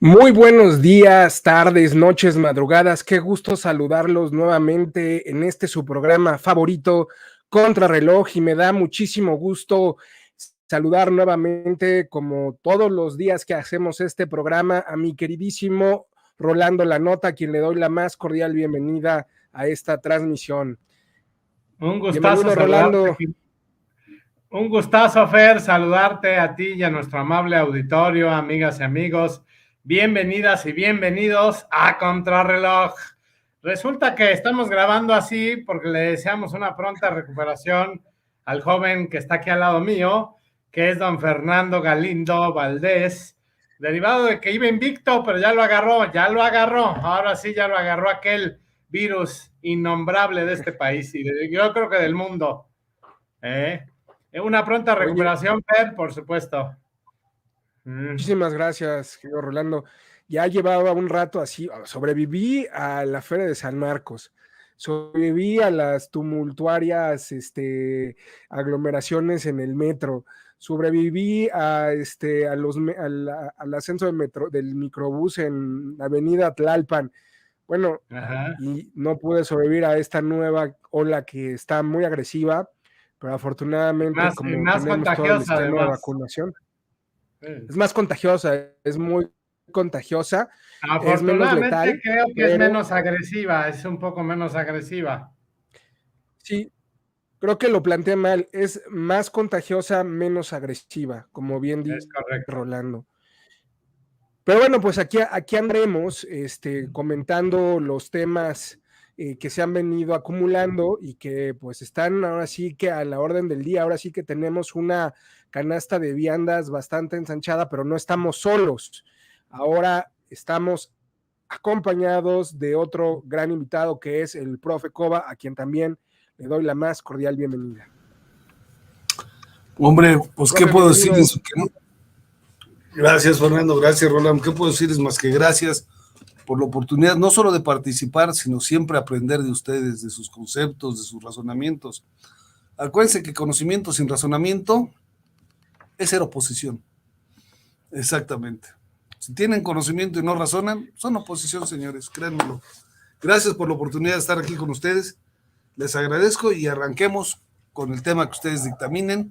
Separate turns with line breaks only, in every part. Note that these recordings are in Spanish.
Muy buenos días, tardes, noches, madrugadas. Qué gusto saludarlos nuevamente en este su programa favorito, Contrarreloj, y me da muchísimo gusto saludar nuevamente, como todos los días que hacemos este programa, a mi queridísimo Rolando La Nota, a quien le doy la más cordial bienvenida a esta transmisión.
Un gustazo
Bienvenido, Rolando.
Un gustazo, Fer, saludarte a ti y a nuestro amable auditorio, amigas y amigos. Bienvenidas y bienvenidos a Contrarreloj. Resulta que estamos grabando así porque le deseamos una pronta recuperación al joven que está aquí al lado mío, que es don Fernando Galindo Valdés, derivado de que iba invicto, pero ya lo agarró. Ahora sí ya lo agarró aquel virus innombrable de este país y yo creo que del mundo. Una pronta recuperación, Fer, por supuesto.
Muchísimas gracias, querido Rolando. Ya llevaba un rato así, sobreviví a la Feria de San Marcos, sobreviví a las tumultuarias aglomeraciones en el metro, sobreviví al ascenso del microbús en la avenida Tlalpan. Bueno, y no pude sobrevivir a esta nueva ola que está muy agresiva, pero afortunadamente, como tenemos todo el esquema de vacunación, es más contagiosa, es muy contagiosa, es menos letal.
Creo que es menos agresiva, es un poco menos agresiva.
Sí, creo que lo planteé mal, es más contagiosa, menos agresiva, como bien dice Rolando. Pero bueno, pues aquí andremos comentando los temas que se han venido acumulando y que pues están ahora sí que a la orden del día. Ahora sí que tenemos una canasta de viandas bastante ensanchada, pero no estamos solos. Ahora estamos acompañados de otro gran invitado que es el profe Cova, a quien también le doy la más cordial bienvenida.
Hombre, pues profe, ¿qué puedo decirles? Gracias, Fernando, gracias, Roland. ¿Qué puedo decirles más que gracias por la oportunidad, no solo de participar, sino siempre aprender de ustedes, de sus conceptos, de sus razonamientos? Acuérdense que conocimiento sin razonamiento es ser oposición. Exactamente. Si tienen conocimiento y no razonan, son oposición, señores, créanmelo. Gracias por la oportunidad de estar aquí con ustedes. Les agradezco y arranquemos con el tema que ustedes dictaminen,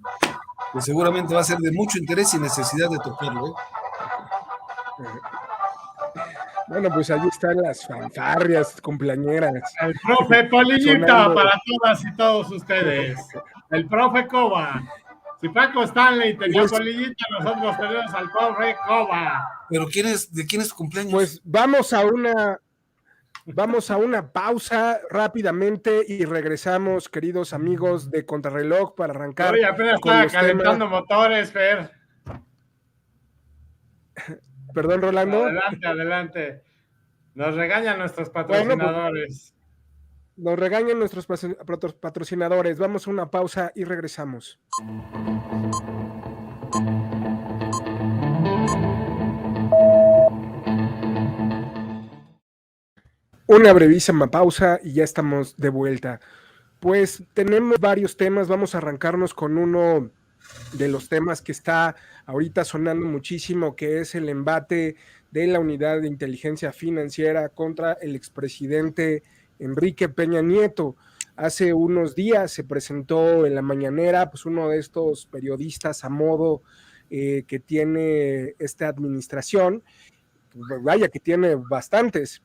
que seguramente va a ser de mucho interés y necesidad de tocarlo.
Bueno, pues ahí están las fanfarrias cumpleañeras.
El profe Polillita para todas y todos ustedes. El profe Cova. Si Paco Stanley tenía Polillita, nosotros tenemos al profe Cova.
¿Pero de quién es tu cumpleaños?
Pues vamos a una pausa rápidamente y regresamos, queridos amigos de Contrarreloj, para arrancar.
Oye, apenas estaba calentando motores, Fer.
Perdón, Rolando.
Adelante. Nos regañan nuestros patrocinadores.
Bueno, pues, nos regañan nuestros patrocinadores. Vamos a una pausa y regresamos. Una brevísima pausa y ya estamos de vuelta. Pues tenemos varios temas, vamos a arrancarnos con uno de los temas que está ahorita sonando muchísimo, que es el embate de la Unidad de Inteligencia Financiera contra el expresidente Enrique Peña Nieto. Hace unos días se presentó en la mañanera, pues uno de estos periodistas a modo que tiene esta administración, vaya que tiene bastantes,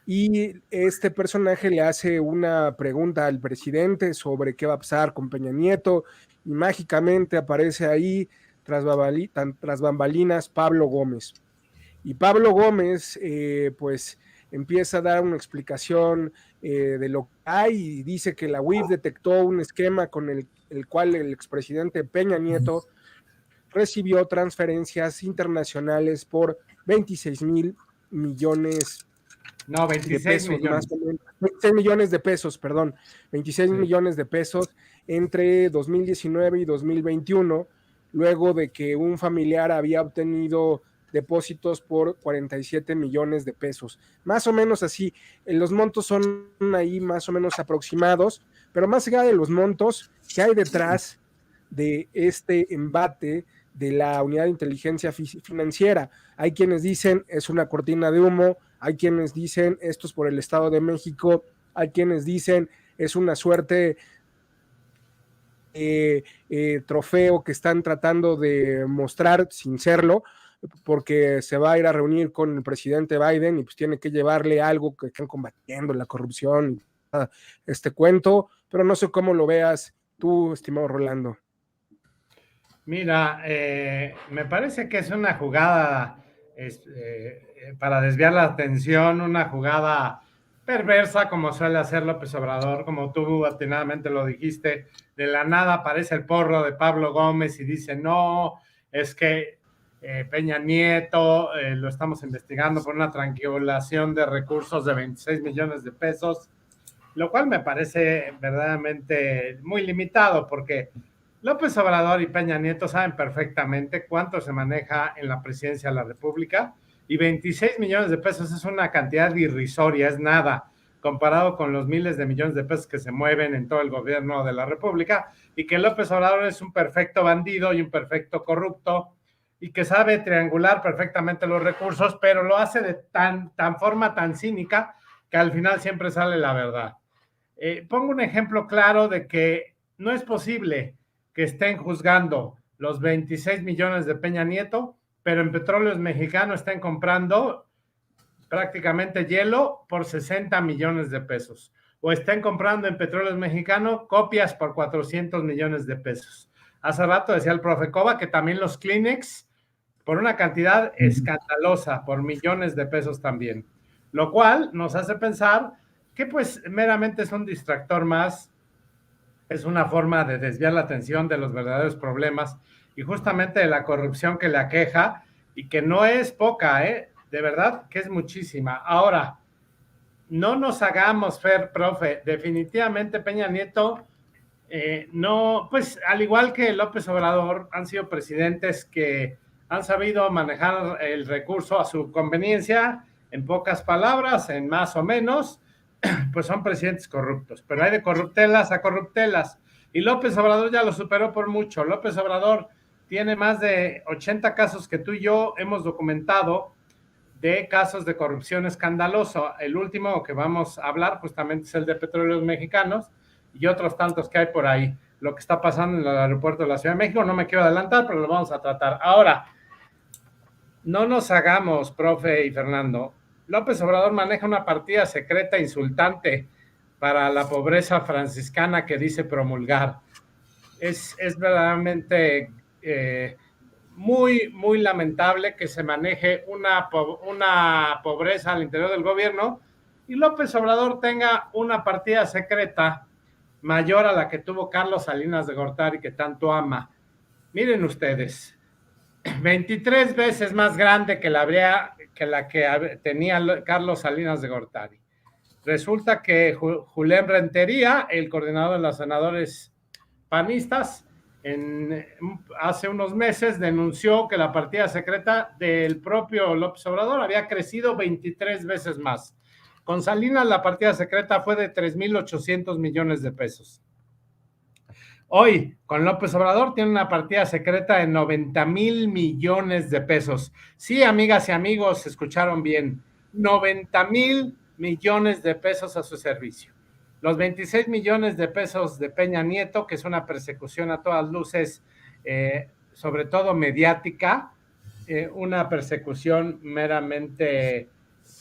y este personaje le hace una pregunta al presidente sobre qué va a pasar con Peña Nieto, y mágicamente aparece ahí, tras bambalinas, Pablo Gómez. Y Pablo Gómez, pues, empieza a dar una explicación de lo que hay y dice que la UIF detectó un esquema con el cual el expresidente Peña Nieto recibió transferencias internacionales por 26 millones
No, 26
de pesos,
millones.
más o menos, 26 millones de pesos, perdón, 26 millones de pesos entre 2019 y 2021, luego de que un familiar había obtenido depósitos por 47 millones de pesos. Más o menos así, los montos son ahí más o menos aproximados, pero más allá de los montos, ¿qué hay detrás de este embate de la Unidad de Inteligencia Financiera. Hay quienes dicen es una cortina de humo, hay quienes dicen esto es por el Estado de México, hay quienes dicen es una suerte trofeo que están tratando de mostrar sin serlo, porque se va a ir a reunir con el presidente Biden y pues tiene que llevarle algo que están combatiendo la corrupción, este cuento, pero no sé cómo lo veas tú, estimado Rolando.
Mira, me parece que es una jugada para desviar la atención, una jugada perversa como suele hacer López Obrador, como tú atinadamente lo dijiste, de la nada aparece el porro de Pablo Gómez y dice, no, es que Peña Nieto lo estamos investigando por una triangulación de recursos de 26 millones de pesos, lo cual me parece verdaderamente muy limitado porque López Obrador y Peña Nieto saben perfectamente cuánto se maneja en la presidencia de la República y 26 millones de pesos es una cantidad irrisoria, es nada, comparado con los miles de millones de pesos que se mueven en todo el gobierno de la República y que López Obrador es un perfecto bandido y un perfecto corrupto y que sabe triangular perfectamente los recursos, pero lo hace de tan forma tan cínica que al final siempre sale la verdad. Pongo un ejemplo claro de que no es posible que estén juzgando los 26 millones de Peña Nieto, pero en Petróleos Mexicanos estén comprando prácticamente hielo por 60 millones de pesos. O estén comprando en Petróleos Mexicanos copias por 400 millones de pesos. Hace rato decía el profe Cova que también los Kleenex por una cantidad escandalosa, por millones de pesos también. Lo cual nos hace pensar que pues meramente es un distractor más, es una forma de desviar la atención de los verdaderos problemas y justamente de la corrupción que le aqueja y que no es poca, de verdad que es muchísima. Ahora, no nos hagamos, profe, definitivamente Peña Nieto, no, pues al igual que López Obrador, han sido presidentes que han sabido manejar el recurso a su conveniencia, en pocas palabras, en más o menos, pues son presidentes corruptos, pero hay de corruptelas a corruptelas, y López Obrador ya lo superó por mucho. López Obrador tiene más de 80 casos que tú y yo hemos documentado de casos de corrupción escandaloso. El último que vamos a hablar justamente es el de Petróleos Mexicanos y otros tantos que hay por ahí. Lo que está pasando en el aeropuerto de la Ciudad de México, no me quiero adelantar, pero lo vamos a tratar. Ahora, no nos hagamos, profe y Fernando, López Obrador maneja una partida secreta insultante para la pobreza franciscana que dice promulgar. Es verdaderamente muy, muy lamentable que se maneje una pobreza al interior del gobierno y López Obrador tenga una partida secreta mayor a la que tuvo Carlos Salinas de Gortari, que tanto ama. Miren ustedes, 23 veces más grande que la que tenía Carlos Salinas de Gortari. Resulta que Julián Rentería, el coordinador de los senadores panistas, hace unos meses denunció que la partida secreta del propio López Obrador había crecido 23 veces más. Con Salinas la partida secreta fue de 3,800 millones de pesos. Hoy, con López Obrador, tiene una partida secreta de 90,000 millones de pesos. Sí, amigas y amigos, escucharon bien, 90,000 millones de pesos a su servicio. Los 26 millones de pesos de Peña Nieto, que es una persecución a todas luces, sobre todo mediática, una persecución meramente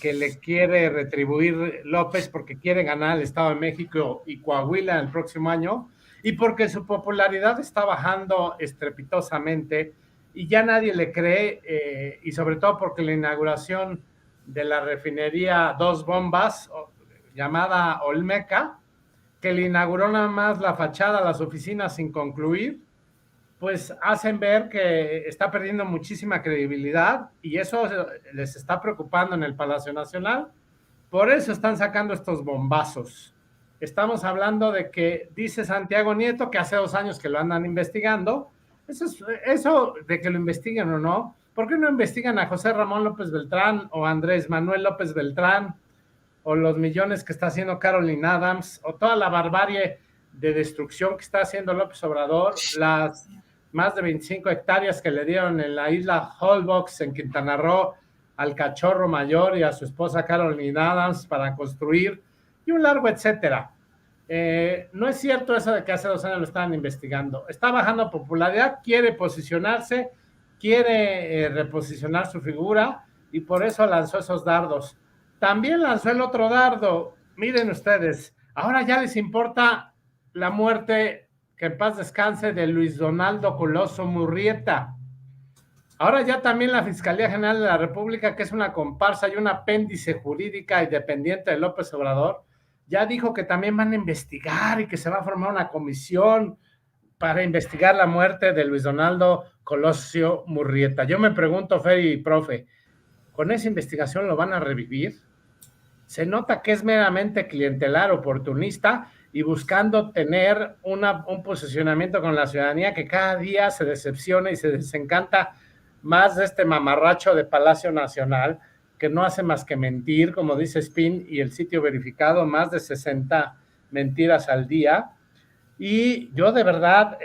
que le quiere retribuir López porque quiere ganar el Estado de México y Coahuila el próximo año, y porque su popularidad está bajando estrepitosamente y ya nadie le cree, y sobre todo porque la inauguración de la refinería Dos Bombas, llamada Olmeca, que le inauguró nada más la fachada, las oficinas sin concluir, pues hacen ver que está perdiendo muchísima credibilidad y eso les está preocupando en el Palacio Nacional. Por eso están sacando estos bombazos. Estamos hablando de que dice Santiago Nieto que hace 2 años que lo andan investigando. Eso de que lo investiguen o no, ¿por qué no investigan a José Ramón López Beltrán o Andrés Manuel López Beltrán o los millones que está haciendo Caroline Adams o toda la barbarie de destrucción que está haciendo López Obrador, las más de 25 hectáreas que le dieron en la isla Holbox, en Quintana Roo, al cachorro mayor y a su esposa Caroline Adams para construir, y un largo etcétera. No es cierto eso de que hace 2 años lo estaban investigando. Está bajando popularidad, quiere posicionarse, quiere reposicionar su figura y por eso lanzó esos dardos. También lanzó el otro dardo. Miren ustedes, ahora ya les importa la muerte, que en paz descanse, de Luis Donaldo Colosio Murrieta. Ahora ya también la Fiscalía General de la República, que es una comparsa y un apéndice jurídica y dependiente de López Obrador, ya dijo que también van a investigar y que se va a formar una comisión para investigar la muerte de Luis Donaldo Colosio Murrieta. Yo me pregunto, Fer y profe, ¿con esa investigación lo van a revivir? Se nota que es meramente clientelar, oportunista y buscando tener un posicionamiento con la ciudadanía que cada día se decepciona y se desencanta más de este mamarracho de Palacio Nacional, que no hace más que mentir, como dice Spin y el sitio verificado, más de 60 mentiras al día. Y yo de verdad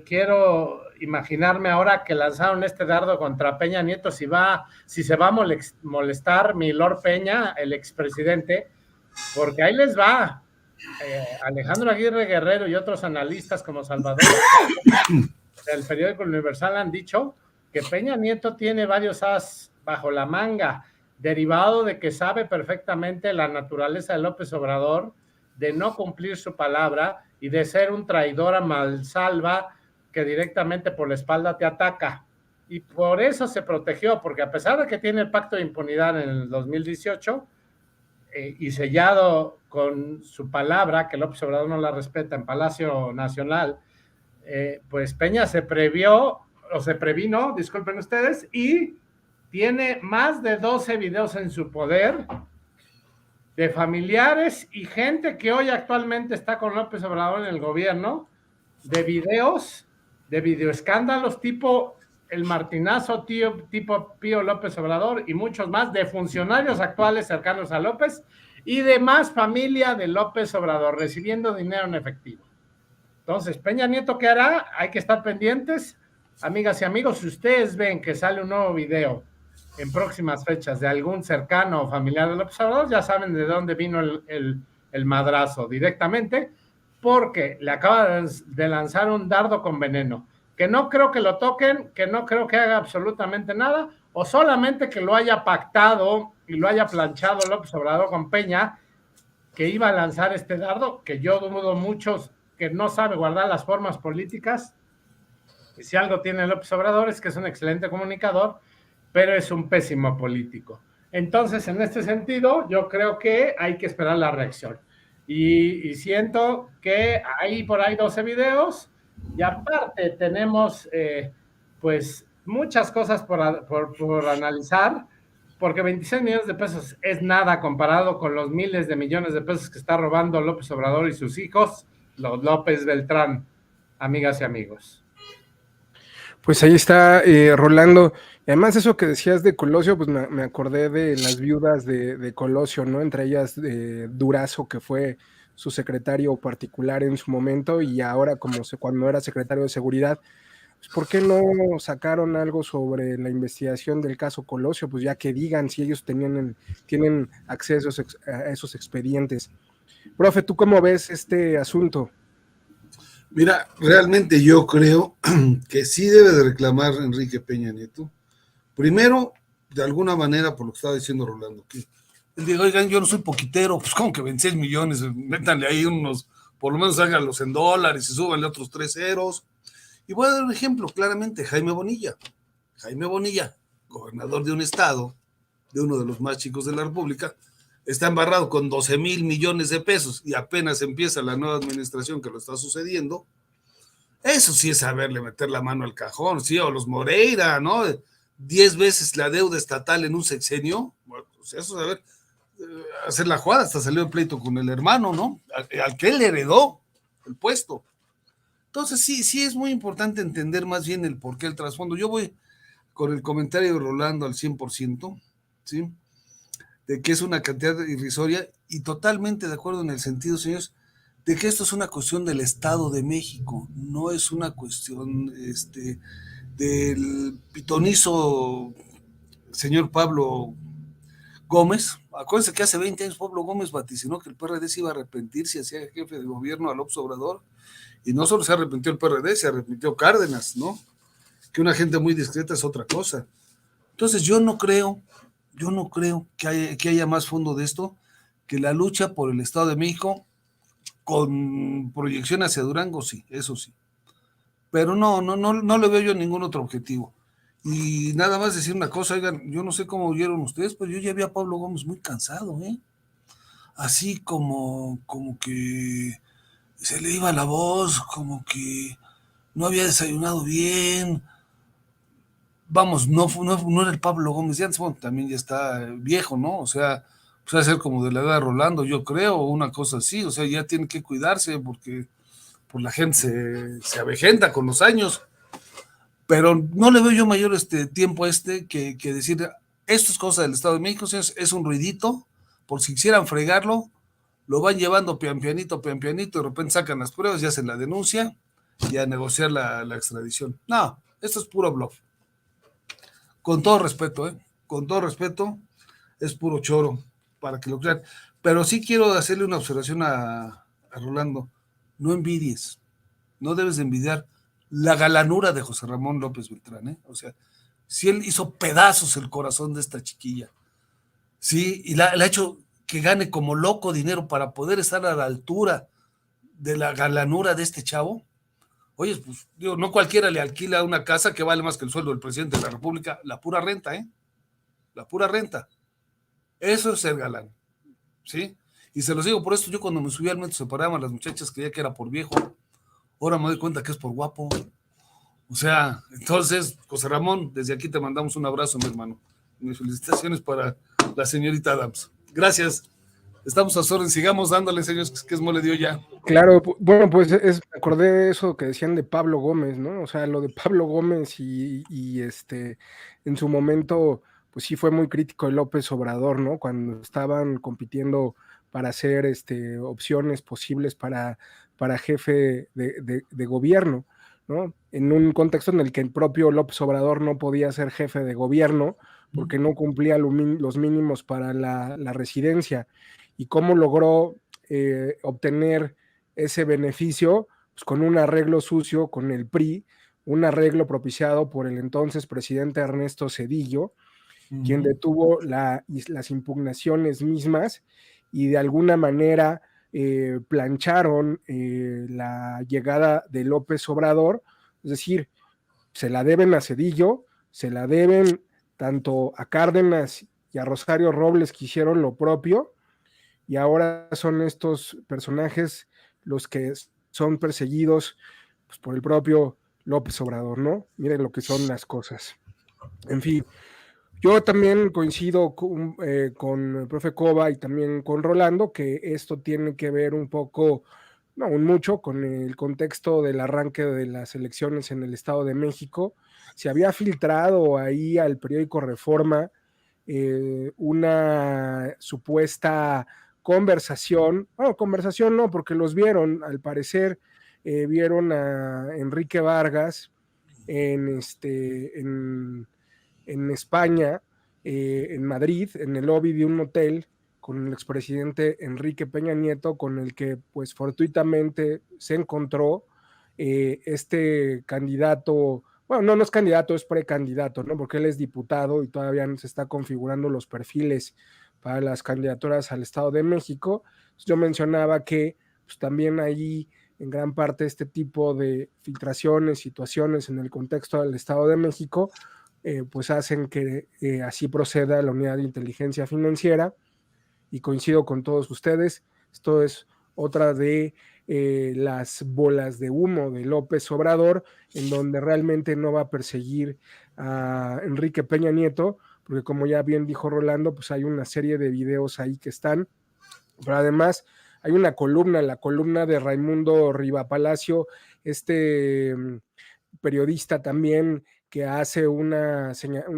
quiero imaginarme ahora que lanzaron este dardo contra Peña Nieto, si se va a molestar mi Lord Peña, el expresidente, porque ahí les va. Alejandro Aguirre Guerrero y otros analistas como Salvador del periódico Universal han dicho que Peña Nieto tiene varios as bajo la manga, derivado de que sabe perfectamente la naturaleza de López Obrador, de no cumplir su palabra y de ser un traidor a mansalva que directamente por la espalda te ataca. Y por eso se protegió, porque a pesar de que tiene el pacto de impunidad en el 2018 y sellado con su palabra, que López Obrador no la respeta en Palacio Nacional, pues Peña se previno, disculpen ustedes, y tiene más de 12 videos en su poder de familiares y gente que hoy actualmente está con López Obrador en el gobierno, de videos, de videoescándalos tipo el Martinazo, tipo Pío López Obrador y muchos más, de funcionarios actuales cercanos a López y de más familia de López Obrador recibiendo dinero en efectivo. Entonces, Peña Nieto, ¿qué hará? Hay que estar pendientes. Amigas y amigos, si ustedes ven que sale un nuevo video en próximas fechas de algún cercano o familiar del observador, ya saben de dónde vino el madrazo directamente, porque le acaba de lanzar un dardo con veneno, que no creo que lo toquen, que no creo que haga absolutamente nada, o solamente que lo haya pactado y lo haya planchado López Obrador con Peña, que iba a lanzar este dardo, que yo dudo mucho que no sabe guardar las formas políticas, y si algo tiene López Obrador es que es un excelente comunicador, pero es un pésimo político. Entonces, en este sentido, yo creo que hay que esperar la reacción. Y siento que hay por ahí 12 videos, y aparte tenemos, pues, muchas cosas por analizar, porque 26 millones de pesos es nada comparado con los miles de millones de pesos que está robando López Obrador y sus hijos, los López Beltrán, amigas y amigos.
Pues ahí está, Rolando. Y además eso que decías de Colosio, pues me acordé de las viudas de Colosio, ¿no? Entre ellas Durazo, que fue su secretario particular en su momento, y ahora cuando era secretario de Seguridad, pues ¿por qué no sacaron algo sobre la investigación del caso Colosio? Pues ya que digan si ellos tienen acceso a esos expedientes. Profe, ¿tú cómo ves este asunto?
Mira, realmente yo creo que sí debe de reclamar Enrique Peña Nieto. Primero, de alguna manera, por lo que estaba diciendo Rolando, que él diga, oigan, yo no soy poquitero, pues como que 26 millones, métanle ahí unos, por lo menos háganlos en dólares y súbanle otros 3 ceros. Y voy a dar un ejemplo, claramente, Jaime Bonilla, gobernador de un estado, de uno de los más chicos de la República, está embarrado con 12 mil millones de pesos y apenas empieza la nueva administración que lo está sucediendo. Eso sí es saberle meter la mano al cajón, sí, o los Moreira, ¿no? 10 veces la deuda estatal en un sexenio, bueno, pues eso es saber hacer la jugada, hasta salió el pleito con el hermano, ¿no? Al que él heredó el puesto. Entonces sí es muy importante entender más bien el porqué, el trasfondo. Yo voy con el comentario de Rolando al 100%, ¿sí? De que es una cantidad irrisoria y totalmente de acuerdo en el sentido, señores, de que esto es una cuestión del Estado de México, no es una cuestión del pitonizo señor Pablo Gómez. Acuérdense que hace 20 años Pablo Gómez vaticinó que el PRD se iba a arrepentir si hacía jefe de gobierno a López Obrador, y no solo se arrepintió el PRD, se arrepintió Cárdenas, ¿no? Que una gente muy discreta es otra cosa. Entonces yo no creo que haya más fondo de esto que la lucha por el Estado de México con proyección hacia Durango, sí, eso sí. Pero no le veo yo ningún otro objetivo. Y nada más decir una cosa, oigan, yo no sé cómo oyeron ustedes, pero yo ya vi a Pablo Gómez muy cansado, ¿eh? Así como que se le iba la voz, como que no había desayunado bien. Vamos, no era el Pablo Gómez de antes, bueno, también ya está viejo, ¿no? O sea, pues va a ser como de la edad de Rolando, yo creo, o una cosa así, o sea, ya tiene que cuidarse porque pues, la gente se avejenta con los años. Pero no le veo yo mayor tiempo a que decir, esto es cosa del Estado de México, es un ruidito, por si quisieran fregarlo, lo van llevando pian pianito, de repente sacan las pruebas y hacen la denuncia y a negociar la extradición. No, esto es puro bluff. Con todo respeto, con todo respeto, es puro choro, para que lo crean. Pero sí quiero hacerle una observación a Rolando. No envidies, no debes de envidiar la galanura de José Ramón López Beltrán, O sea, si él hizo pedazos el corazón de esta chiquilla, sí, y la ha hecho que gane como loco dinero para poder estar a la altura de la galanura de este chavo. Oye, pues, digo, no cualquiera le alquila una casa que vale más que el sueldo del presidente de la República, la pura renta, La pura renta. Eso es ser galán, ¿sí? Y se los digo, por esto yo cuando me subí al metro separaba a las muchachas, creía que era por viejo. Ahora me doy cuenta que es por guapo. O sea, entonces, José Ramón, desde aquí te mandamos un abrazo, mi hermano. Mis felicitaciones para la señorita Adams. Gracias. Estamos a su orden. Sigamos dándole, señores, que es mole de olla.
Claro, bueno, pues me acordé de eso que decían de Pablo Gómez, ¿no? O sea, lo de Pablo Gómez y en su momento, pues sí fue muy crítico de López Obrador, ¿no? Cuando estaban compitiendo para hacer opciones posibles para jefe de gobierno, ¿no? En un contexto en el que el propio López Obrador no podía ser jefe de gobierno porque no cumplía los mínimos para la residencia. ¿Y cómo logró obtener ese beneficio? Pues con un arreglo sucio con el PRI, un arreglo propiciado por el entonces presidente Ernesto Zedillo, quien detuvo las impugnaciones mismas y de alguna manera plancharon la llegada de López Obrador, es decir, se la deben a Zedillo, se la deben tanto a Cárdenas y a Rosario Robles, que hicieron lo propio, y ahora son estos personajes los que son perseguidos pues, por el propio López Obrador, ¿no? Miren lo que son las cosas. En fin, yo también coincido con el profe Cova y también con Rolando, que esto tiene que ver un poco, no un mucho, con el contexto del arranque de las elecciones en el Estado de México. Se había filtrado ahí al periódico Reforma una supuesta conversación, bueno, conversación no, porque los vieron, al parecer, vieron a Enrique Vargas en, en España, en Madrid, en el lobby de un hotel, con el expresidente Enrique Peña Nieto, con el que pues fortuitamente se encontró este candidato, bueno, no es candidato, es precandidato, ¿no? Porque él es diputado y todavía no se está configurando los perfiles para las candidaturas al Estado de México. Yo mencionaba que pues, también ahí en gran parte este tipo de filtraciones, situaciones en el contexto del Estado de México, pues hacen que así proceda la unidad de inteligencia financiera, y coincido con todos ustedes, esto es otra de las bolas de humo de López Obrador, en donde realmente no va a perseguir a Enrique Peña Nieto, porque como ya bien dijo Rolando, pues hay una serie de videos ahí que están, pero además hay una columna, la columna de Raimundo Rivapalacio, periodista también que hace un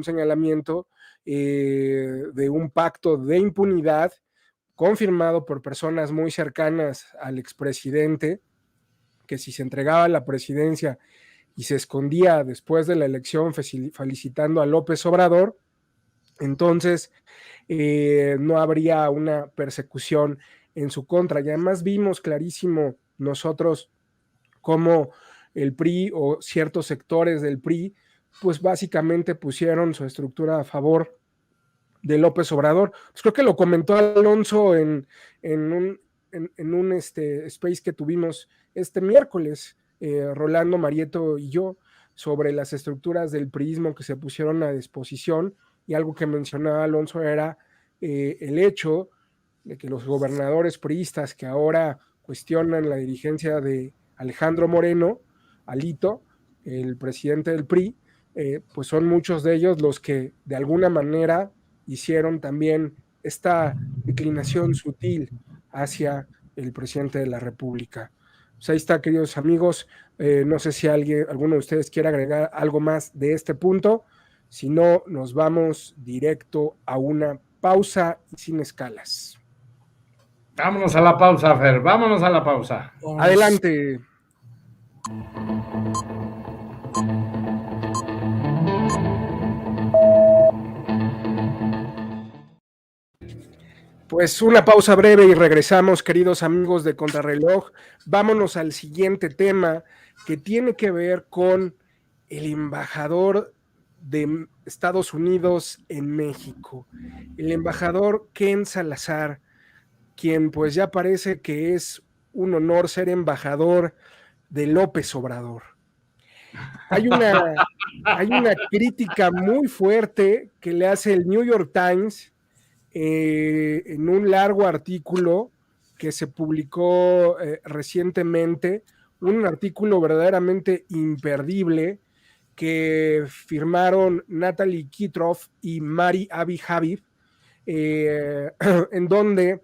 señalamiento de un pacto de impunidad confirmado por personas muy cercanas al expresidente, que si se entregaba a la presidencia y se escondía después de la elección felicitando a López Obrador, entonces no habría una persecución en su contra. Y además vimos clarísimo nosotros cómo el PRI o ciertos sectores del PRI, pues básicamente pusieron su estructura a favor de López Obrador. Pues creo que lo comentó Alonso en un space que tuvimos este miércoles, Rolando Marieto y yo, sobre las estructuras del priismo que se pusieron a disposición, y algo que mencionaba Alonso era el hecho de que los gobernadores priistas que ahora cuestionan la dirigencia de Alejandro Moreno, Alito, el presidente del PRI, pues son muchos de ellos los que de alguna manera hicieron también esta declinación sutil hacia el presidente de la República. Pues ahí está, queridos amigos. No sé si alguno de ustedes quiere agregar algo más de este punto. Si no, nos vamos directo a una pausa y sin escalas.
Vámonos a la pausa, Fer. Vámonos a la pausa.
Adelante. Pues una pausa breve y regresamos, queridos amigos de Contrarreloj. Vámonos al siguiente tema que tiene que ver con el embajador de Estados Unidos en México, el embajador Ken Salazar, quien pues ya parece que es un honor ser embajador de López Obrador. Hay una crítica muy fuerte que le hace el New York Times en un largo artículo que se publicó recientemente, un artículo verdaderamente imperdible que firmaron Natalie Kitroff y Mari Avi Habib, en donde,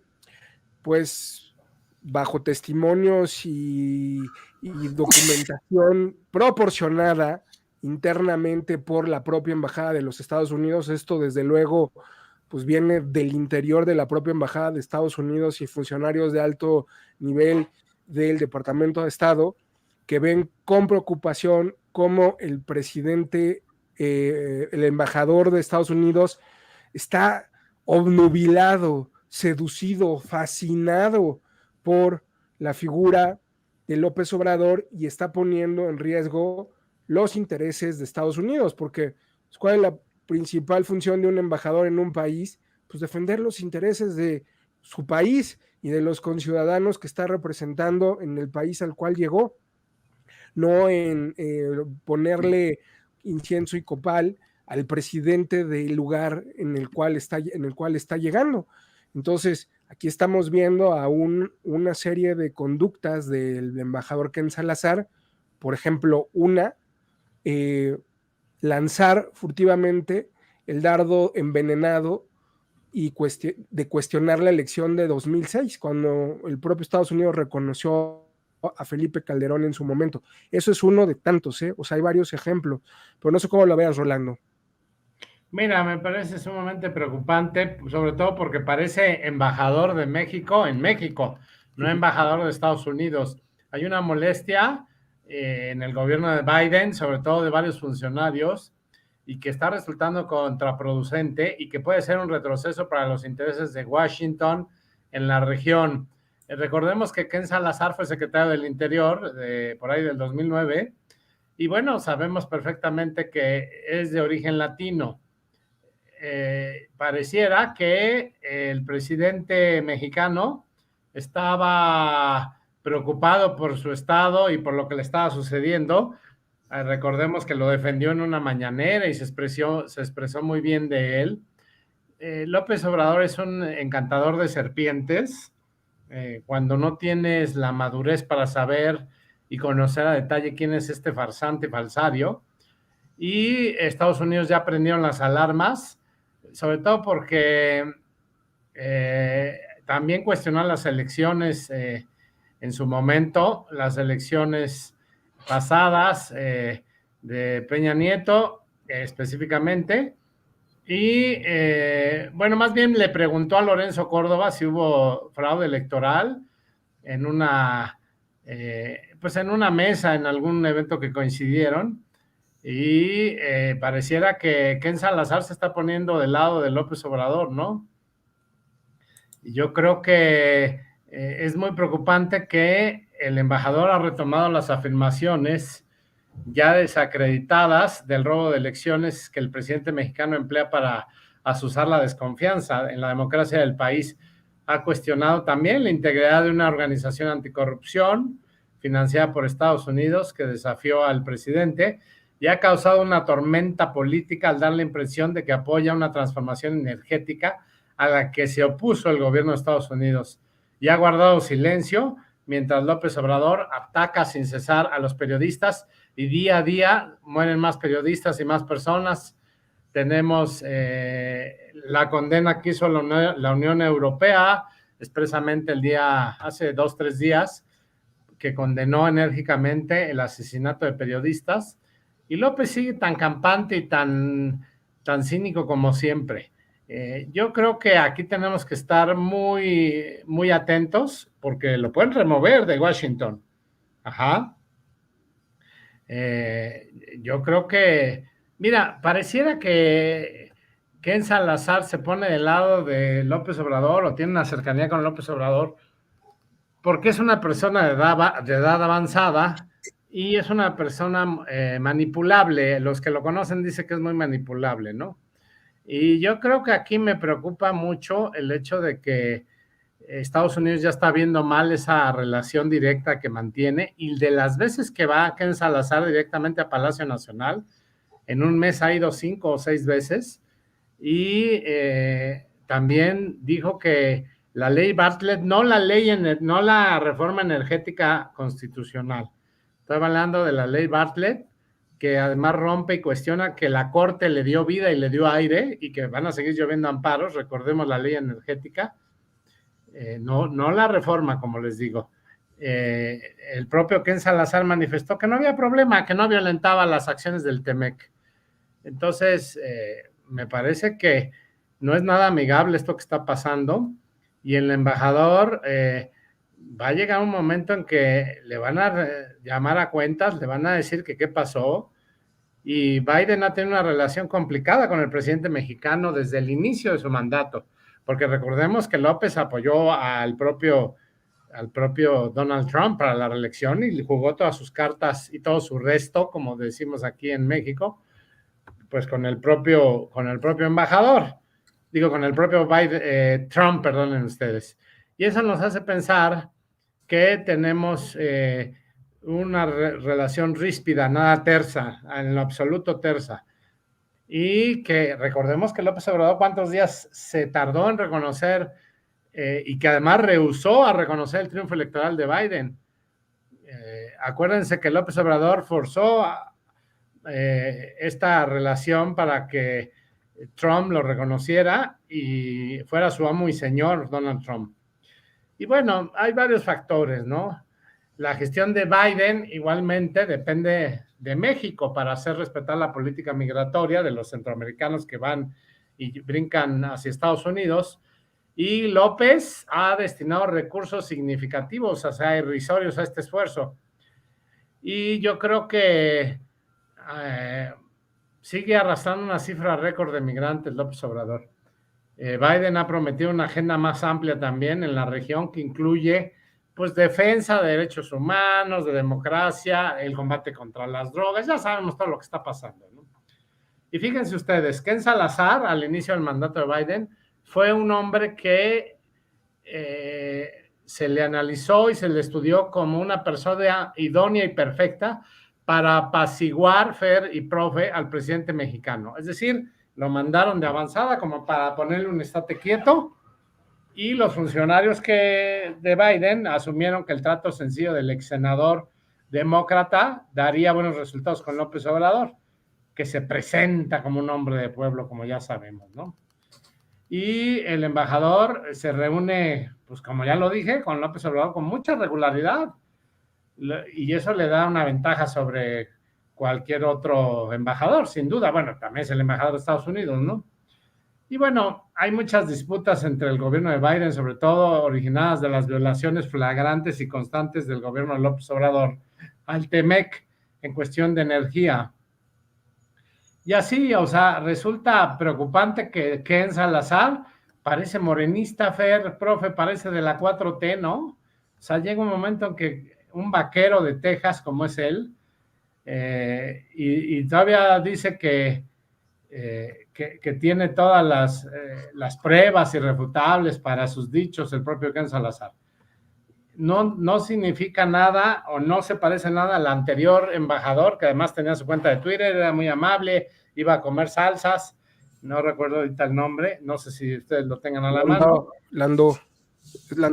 pues, bajo testimonios y documentación proporcionada internamente por la propia Embajada de los Estados Unidos, esto desde luego pues viene del interior de la propia Embajada de Estados Unidos y funcionarios de alto nivel del Departamento de Estado, que ven con preocupación cómo el presidente, el embajador de Estados Unidos, está obnubilado, seducido, fascinado por la figura de López Obrador y está poniendo en riesgo los intereses de Estados Unidos, porque ¿cuál es la principal función de un embajador en un país? Pues defender los intereses de su país y de los conciudadanos que está representando en el país al cual llegó, no en ponerle incienso y copal al presidente del lugar en el cual está llegando. Entonces, aquí estamos viendo a una serie de conductas del embajador Ken Salazar, por ejemplo, lanzar furtivamente el dardo envenenado y de cuestionar la elección de 2006, cuando el propio Estados Unidos reconoció a Felipe Calderón en su momento. Eso es uno de tantos, o sea, hay varios ejemplos, pero no sé cómo lo veas, Rolando.
Mira, me parece sumamente preocupante, sobre todo porque parece embajador de México en México, no embajador de Estados Unidos. Hay una molestia en el gobierno de Biden, sobre todo de varios funcionarios, y que está resultando contraproducente y que puede ser un retroceso para los intereses de Washington en la región. Recordemos que Ken Salazar fue secretario del Interior por ahí del 2009, y bueno, sabemos perfectamente que es de origen latino. Pareciera que el presidente mexicano estaba preocupado por su estado y por lo que le estaba sucediendo. Recordemos que lo defendió en una mañanera y se expresó muy bien de él. López Obrador es un encantador de serpientes. Cuando no tienes la madurez para saber y conocer a detalle quién es este farsante falsario, y Estados Unidos ya prendieron las alarmas, sobre todo porque también cuestionó las elecciones en su momento, las elecciones pasadas de Peña Nieto específicamente, Y bueno, más bien le preguntó a Lorenzo Córdoba si hubo fraude electoral en pues en una mesa, en algún evento que coincidieron, y pareciera que Ken Salazar se está poniendo del lado de López Obrador, ¿no? Y yo creo que es muy preocupante que el embajador ha retomado las afirmaciones ya desacreditadas del robo de elecciones que el presidente mexicano emplea para azuzar la desconfianza en la democracia del país. Ha cuestionado también la integridad de una organización anticorrupción financiada por Estados Unidos que desafió al presidente y ha causado una tormenta política al dar la impresión de que apoya una transformación energética a la que se opuso el gobierno de Estados Unidos y ha guardado silencio mientras López Obrador ataca sin cesar a los periodistas y día a día mueren más periodistas y más personas. Tenemos la condena que hizo la Unión Europea expresamente hace 2-3 días, que condenó enérgicamente el asesinato de periodistas, y López sigue tan campante y tan cínico como siempre. Yo creo que aquí tenemos que estar muy, muy atentos porque lo pueden remover de Washington. Ajá. Yo creo que, mira, pareciera que Ken Salazar se pone del lado de López Obrador o tiene una cercanía con López Obrador porque es una persona de edad avanzada y es una persona manipulable. Los que lo conocen dicen que es muy manipulable, ¿no? Y yo creo que aquí me preocupa mucho el hecho de que Estados Unidos ya está viendo mal esa relación directa que mantiene, y de las veces que va Ken Salazar directamente a Palacio Nacional, en un mes ha ido 5 o 6 veces, y también dijo que la ley Bartlett, no la reforma energética constitucional, estoy hablando de la ley Bartlett, que además rompe y cuestiona que la Corte le dio vida y le dio aire y que van a seguir lloviendo amparos. Recordemos la ley energética, no la reforma, como les digo. El propio Ken Salazar manifestó que no había problema, que no violentaba las acciones del TEMEC. Entonces, me parece que no es nada amigable esto que está pasando, y el embajador va a llegar un momento en que le van a llamar a cuentas, le van a decir que qué pasó, y Biden ha tenido una relación complicada con el presidente mexicano desde el inicio de su mandato, porque recordemos que López apoyó al propio Donald Trump para la reelección y jugó todas sus cartas y todo su resto, como decimos aquí en México, pues con el propio embajador, con el propio Trump, perdonen ustedes. Y eso nos hace pensar que tenemos una relación ríspida, nada tersa, en lo absoluto tersa. Y que recordemos que López Obrador cuántos días se tardó en reconocer y que además rehusó a reconocer el triunfo electoral de Biden. Acuérdense que López Obrador forzó esta relación para que Trump lo reconociera y fuera su amo y señor Donald Trump. Y bueno, hay varios factores, ¿no? La gestión de Biden igualmente depende de México para hacer respetar la política migratoria de los centroamericanos que van y brincan hacia Estados Unidos. Y López ha destinado recursos significativos, o sea, irrisorios a este esfuerzo. Y yo creo que sigue arrastrando una cifra récord de migrantes López Obrador. Biden ha prometido una agenda más amplia también en la región que incluye pues defensa de derechos humanos, de democracia, el combate contra las drogas, ya sabemos todo lo que está pasando, ¿no? Y fíjense ustedes, Ken Salazar al inicio del mandato de Biden fue un hombre que se le analizó y se le estudió como una persona idónea y perfecta para apaciguar, Fer y profe, al presidente mexicano. Es decir, lo mandaron de avanzada como para ponerle un estate quieto, y los funcionarios de Biden asumieron que el trato sencillo del ex senador demócrata daría buenos resultados con López Obrador, que se presenta como un hombre de pueblo, como ya sabemos, ¿no? Y el embajador se reúne, pues como ya lo dije, con López Obrador con mucha regularidad, y eso le da una ventaja sobre cualquier otro embajador, sin duda. Bueno, también es el embajador de Estados Unidos, ¿no? Y bueno, hay muchas disputas entre el gobierno de Biden, sobre todo originadas de las violaciones flagrantes y constantes del gobierno de López Obrador al TEMEC en cuestión de energía. Y así, o sea, resulta preocupante que Ken Salazar parece morenista, Fer, profe, parece de la 4T, ¿no? O sea, llega un momento en que un vaquero de Texas, como es él, y todavía dice que tiene todas las pruebas irrefutables para sus dichos, el propio Ken Salazar. No significa nada o no se parece nada al anterior embajador, que además tenía su cuenta de Twitter, era muy amable, iba a comer salsas, no recuerdo ahorita el nombre, no sé si ustedes lo tengan a la mano.
Landau,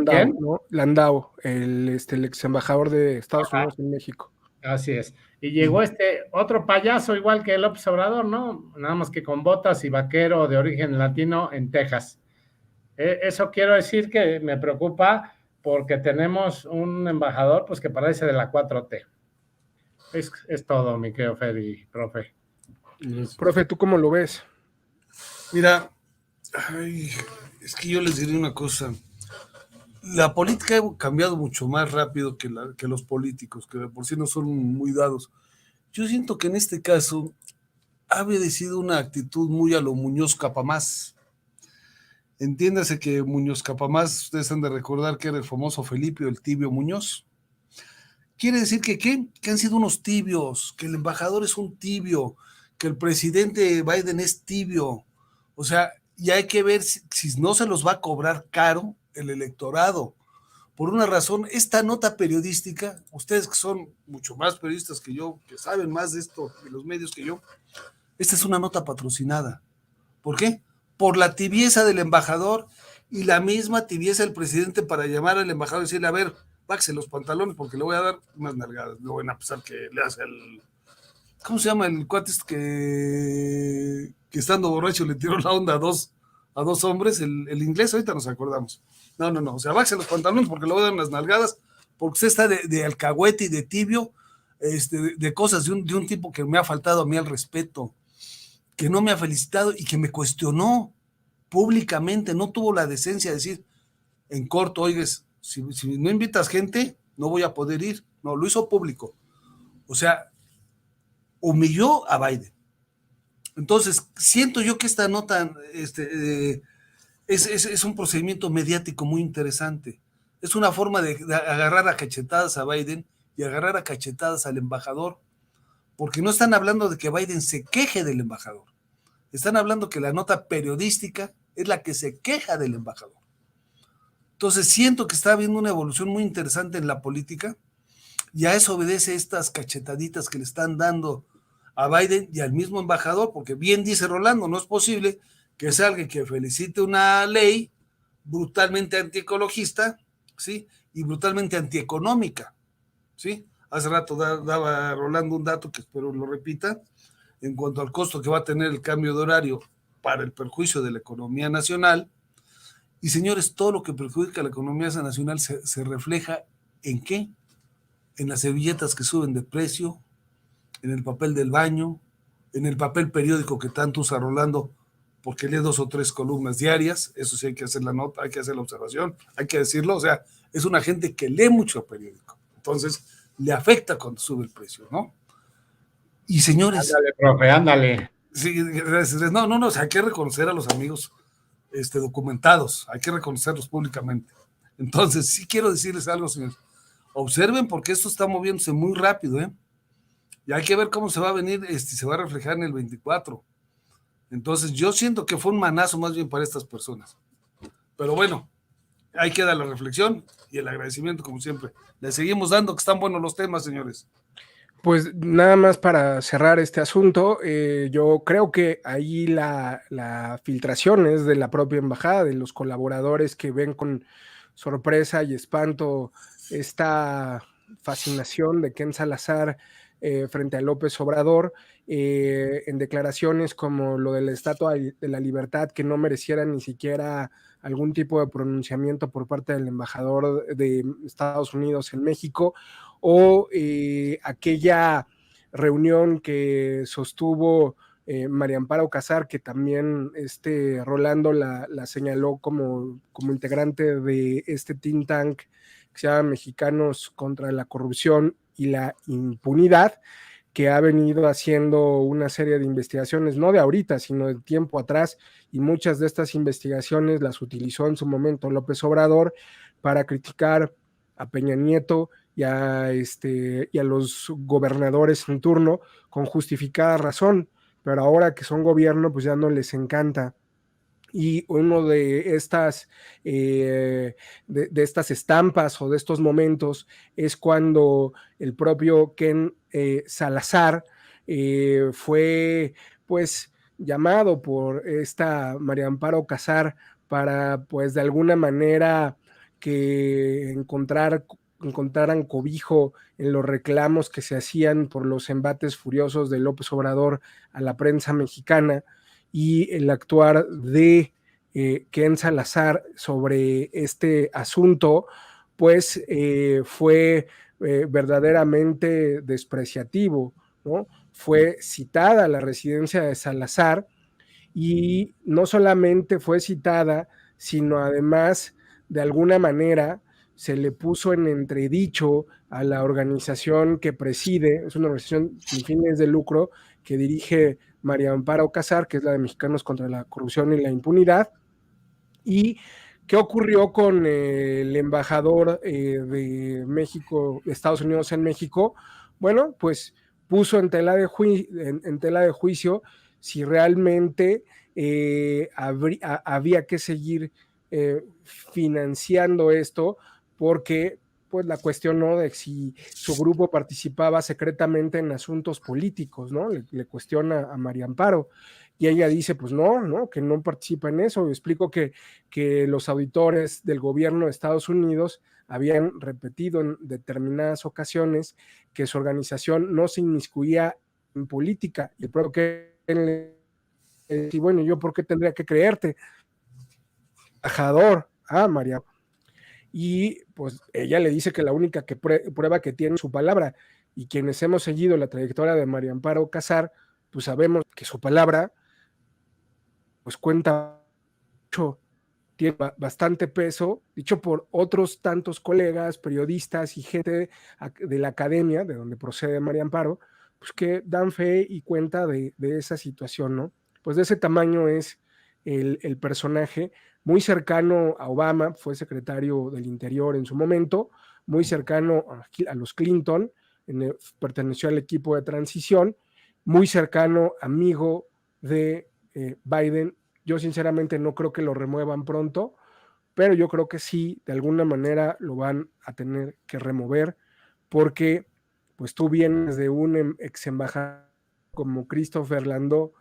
¿Quién?
¿no? Landau, el ex embajador de Estados Unidos en México.
Así es. Y llegó este otro payaso, igual que López Obrador, ¿no? Nada más que con botas y vaquero de origen latino en Texas. Eso quiero decir que me preocupa porque tenemos un embajador pues que parece de la 4T. Es todo, mi querido Fede, profe.
Profe, ¿tú cómo lo ves?
Mira, es que yo les diré una cosa. La política ha cambiado mucho más rápido que los políticos, que por sí no son muy dados. Yo siento que en este caso ha obedecido una actitud muy a lo Muñoz Capamás. Entiéndase que Muñoz Capamás, ustedes han de recordar que era el famoso Felipe, el tibio Muñoz. Quiere decir que han sido unos tibios, que el embajador es un tibio, que el presidente Biden es tibio. O sea, ya hay que ver si no se los va a cobrar caro el electorado. Por una razón, esta nota periodística, ustedes que son mucho más periodistas que yo, que saben más de esto, de los medios que yo, esta es una nota patrocinada. ¿Por qué? Por la tibieza del embajador y la misma tibieza del presidente para llamar al embajador y decirle, a ver, bájese los pantalones porque le voy a dar unas nalgadas. No van a pensar que le hace el... ¿Cómo se llama el cuate que estando borracho le tiró la onda a dos hombres? El inglés, ahorita nos acordamos. No. O sea, bájese los pantalones porque le voy a dar unas nalgadas porque usted está de alcahuete y de tibio, de cosas de un tipo que me ha faltado a mí al respeto, que no me ha felicitado y que me cuestionó públicamente, no tuvo la decencia de decir en corto, oigas, si no invitas gente, no voy a poder ir. No, lo hizo público. O sea, humilló a Biden. Entonces, siento yo que esta nota es un procedimiento mediático muy interesante. Es una forma de agarrar a cachetadas a Biden y agarrar a cachetadas al embajador, porque no están hablando de que Biden se queje del embajador. Están hablando que la nota periodística es la que se queja del embajador. Entonces siento que está habiendo una evolución muy interesante en la política y a eso obedece estas cachetaditas que le están dando a Biden y al mismo embajador, porque bien dice Rolando, no es posible que sea alguien que felicite una ley brutalmente antiecologista, ¿sí? Y brutalmente antieconómica, ¿sí? Hace rato daba Rolando un dato que espero lo repita, en cuanto al costo que va a tener el cambio de horario para el perjuicio de la economía nacional. Y señores, todo lo que perjudica a la economía nacional se refleja ¿en qué? En las servilletas que suben de precio, en el papel del baño, en el papel periódico que tanto usa Rolando, porque lee 2 o 3 columnas diarias, eso sí hay que hacer la nota, hay que hacer la observación, hay que decirlo, o sea, es una gente que lee mucho periódico, entonces le afecta cuando sube el precio, ¿no? Y señores...
Ándale, profe, ándale.
Sí, no, o sea, hay que reconocer a los amigos documentados, hay que reconocerlos públicamente. Entonces, sí quiero decirles algo, señores. Observen porque esto está moviéndose muy rápido, ¿eh? Y hay que ver cómo se va a venir, se va a reflejar en el 24. Entonces, yo siento que fue un manazo más bien para estas personas. Pero bueno, ahí queda la reflexión y el agradecimiento, como siempre. Les seguimos dando, que están buenos los temas, señores.
Pues nada más para cerrar este asunto, yo creo que ahí la filtración es de la propia embajada, de los colaboradores que ven con sorpresa y espanto esta fascinación de Ken Salazar frente a López Obrador, en declaraciones como lo de la Estatua de la Libertad, que no mereciera ni siquiera algún tipo de pronunciamiento por parte del embajador de Estados Unidos en México, o aquella reunión que sostuvo María Amparo Casar, que también Rolando la señaló como integrante de este think tank que se llama Mexicanos contra la Corrupción y la Impunidad, que ha venido haciendo una serie de investigaciones, no de ahorita, sino de tiempo atrás, y muchas de estas investigaciones las utilizó en su momento López Obrador para criticar a Peña Nieto y a los gobernadores en turno con justificada razón, pero ahora que son gobierno, pues ya no les encanta. Y uno de estas estampas o de estos momentos es cuando el propio Ken Salazar fue pues llamado por esta María Amparo Casar para pues de alguna manera que encontraran cobijo en los reclamos que se hacían por los embates furiosos de López Obrador a la prensa mexicana, y el actuar de Ken Salazar sobre este asunto, pues fue verdaderamente despreciativo, ¿no? Fue citada la residencia de Salazar, y no solamente fue citada, sino además, de alguna manera, se le puso en entredicho a la organización que preside, es una organización sin fines de lucro que dirige María Amparo Casar, que es la de Mexicanos contra la Corrupción y la Impunidad. ¿Y qué ocurrió con el embajador de México, de Estados Unidos en México? Bueno, pues puso en tela de juicio si realmente había que seguir financiando esto, porque pues la cuestionó de si su grupo participaba secretamente en asuntos políticos, ¿no? Le cuestiona a María Amparo, y ella dice, pues no, que no participa en eso. Explico que los auditores del gobierno de Estados Unidos habían repetido en determinadas ocasiones que su organización no se inmiscuía en política, y el propio que y bueno, ¿yo por qué tendría que creerte? Embajador, María. Y pues ella le dice que la única prueba que tiene su palabra, y quienes hemos seguido la trayectoria de María Amparo Casar, pues sabemos que su palabra pues cuenta mucho, tiene bastante peso, dicho por otros tantos colegas, periodistas y gente de la academia, de donde procede María Amparo, pues que dan fe y cuenta de esa situación, ¿no? Pues de ese tamaño es el personaje, muy cercano a Obama, fue secretario del Interior en su momento, muy cercano a los Clinton, perteneció al equipo de transición, muy cercano, amigo de Biden. Yo sinceramente no creo que lo remuevan pronto, pero yo creo que sí, de alguna manera lo van a tener que remover, porque pues tú vienes de un ex embajador como Christopher Landau,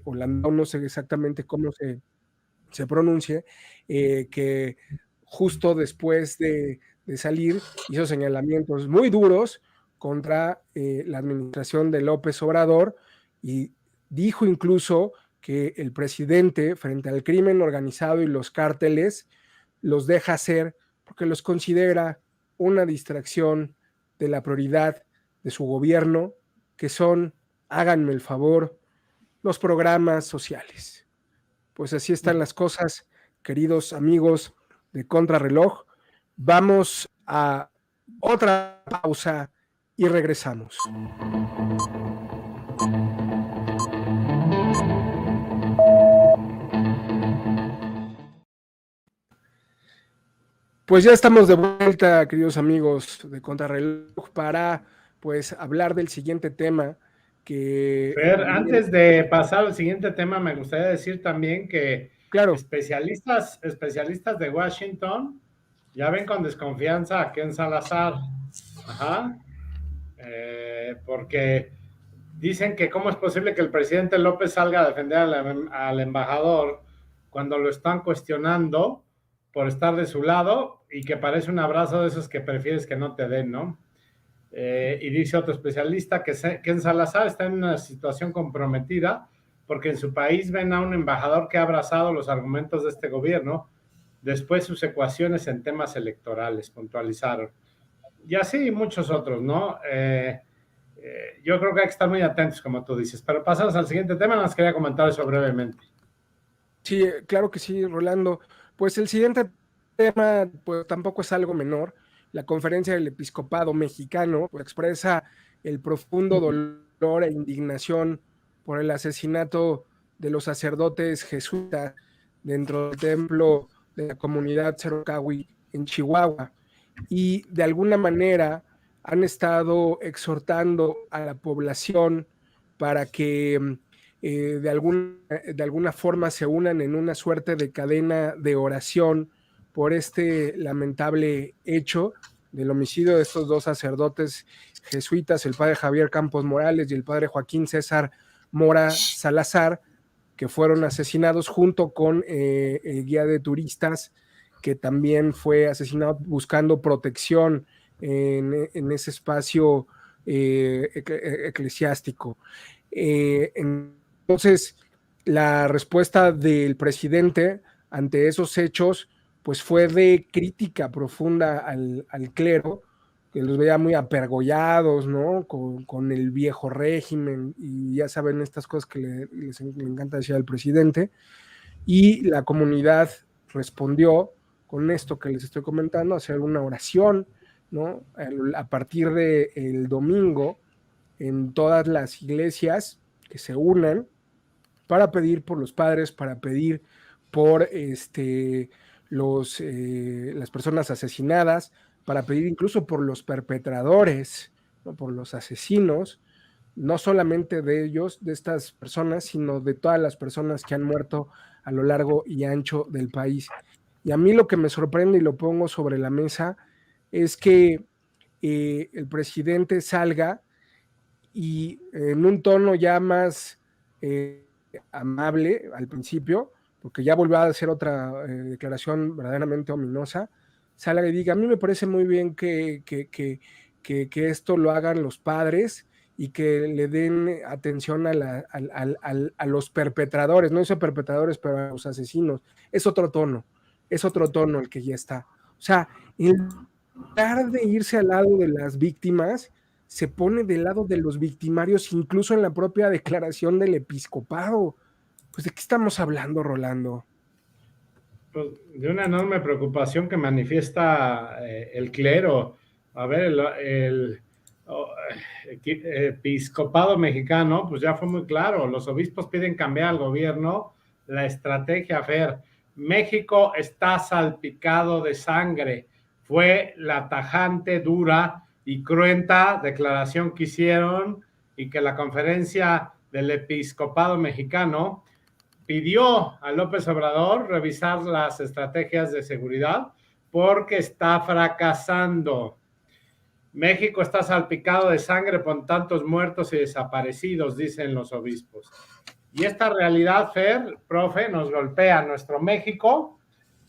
o Landau, no sé exactamente cómo se pronuncie, que justo después de salir hizo señalamientos muy duros contra la administración de López Obrador, y dijo incluso que el presidente, frente al crimen organizado y los cárteles, los deja hacer porque los considera una distracción de la prioridad de su gobierno, que son, háganme el favor, los programas sociales. Pues así están las cosas, queridos amigos de Contrarreloj. Vamos a otra pausa y regresamos. Pues ya estamos de vuelta, queridos amigos de Contrarreloj, para pues hablar del siguiente tema que...
Fer, antes de pasar al siguiente tema, me gustaría decir también que
claro,
especialistas de Washington ya ven con desconfianza a Ken Salazar. Ajá. Porque dicen que cómo es posible que el presidente López salga a defender al embajador cuando lo están cuestionando por estar de su lado, y que parece un abrazo de esos que prefieres que no te den, ¿no? Y dice otro especialista que Ken Salazar está en una situación comprometida porque en su país ven a un embajador que ha abrazado los argumentos de este gobierno, después sus ecuaciones en temas electorales, puntualizaron. Y así muchos otros, ¿no? yo creo que hay que estar muy atentos, como tú dices. Pero pasamos al siguiente tema, nos quería comentar eso brevemente.
Sí, claro que sí, Rolando. Pues el siguiente tema, pues tampoco es algo menor. La Conferencia del Episcopado Mexicano pues, expresa el profundo dolor e indignación por el asesinato de los sacerdotes jesuitas dentro del templo de la comunidad Cerocahui en Chihuahua. Y de alguna manera han estado exhortando a la población para que de alguna forma se unan en una suerte de cadena de oración por este lamentable hecho del homicidio de estos dos sacerdotes jesuitas, el padre Javier Campos Morales y el padre Joaquín César Mora Salazar, que fueron asesinados junto con el guía de turistas, que también fue asesinado buscando protección en ese espacio eclesiástico. Entonces, la respuesta del presidente ante esos hechos, pues fue de crítica profunda al clero, que los veía muy apergollados, ¿no? Con el viejo régimen, y ya saben estas cosas que le encanta decir al presidente, y la comunidad respondió con esto que les estoy comentando, hacer una oración, ¿no? A partir del domingo, en todas las iglesias que se unan para pedir por los padres, para pedir por las personas asesinadas, para pedir incluso por los perpetradores, ¿no? Por los asesinos, no solamente de ellos, de estas personas, sino de todas las personas que han muerto a lo largo y ancho del país. Y a mí lo que me sorprende y lo pongo sobre la mesa es que el presidente salga y en un tono ya más amable al principio, porque ya volvió a hacer otra declaración verdaderamente ominosa, salga y diga, a mí me parece muy bien que esto lo hagan los padres y que le den atención a los perpetradores, no son perpetradores, pero a los asesinos. Es otro tono el que ya está. O sea, en lugar de irse al lado de las víctimas, se pone del lado de los victimarios, incluso en la propia declaración del episcopado. Pues, ¿de qué estamos hablando, Rolando?
Pues de una enorme preocupación que manifiesta el clero. A ver, el episcopado mexicano, pues ya fue muy claro, los obispos piden cambiar al gobierno la estrategia. Fer, México está salpicado de sangre, fue la tajante, dura y cruenta declaración que hicieron, y que la conferencia del episcopado mexicano pidió a López Obrador revisar las estrategias de seguridad porque está fracasando. México está salpicado de sangre por tantos muertos y desaparecidos, dicen los obispos. Y esta realidad, Fer, profe, nos golpea. Nuestro México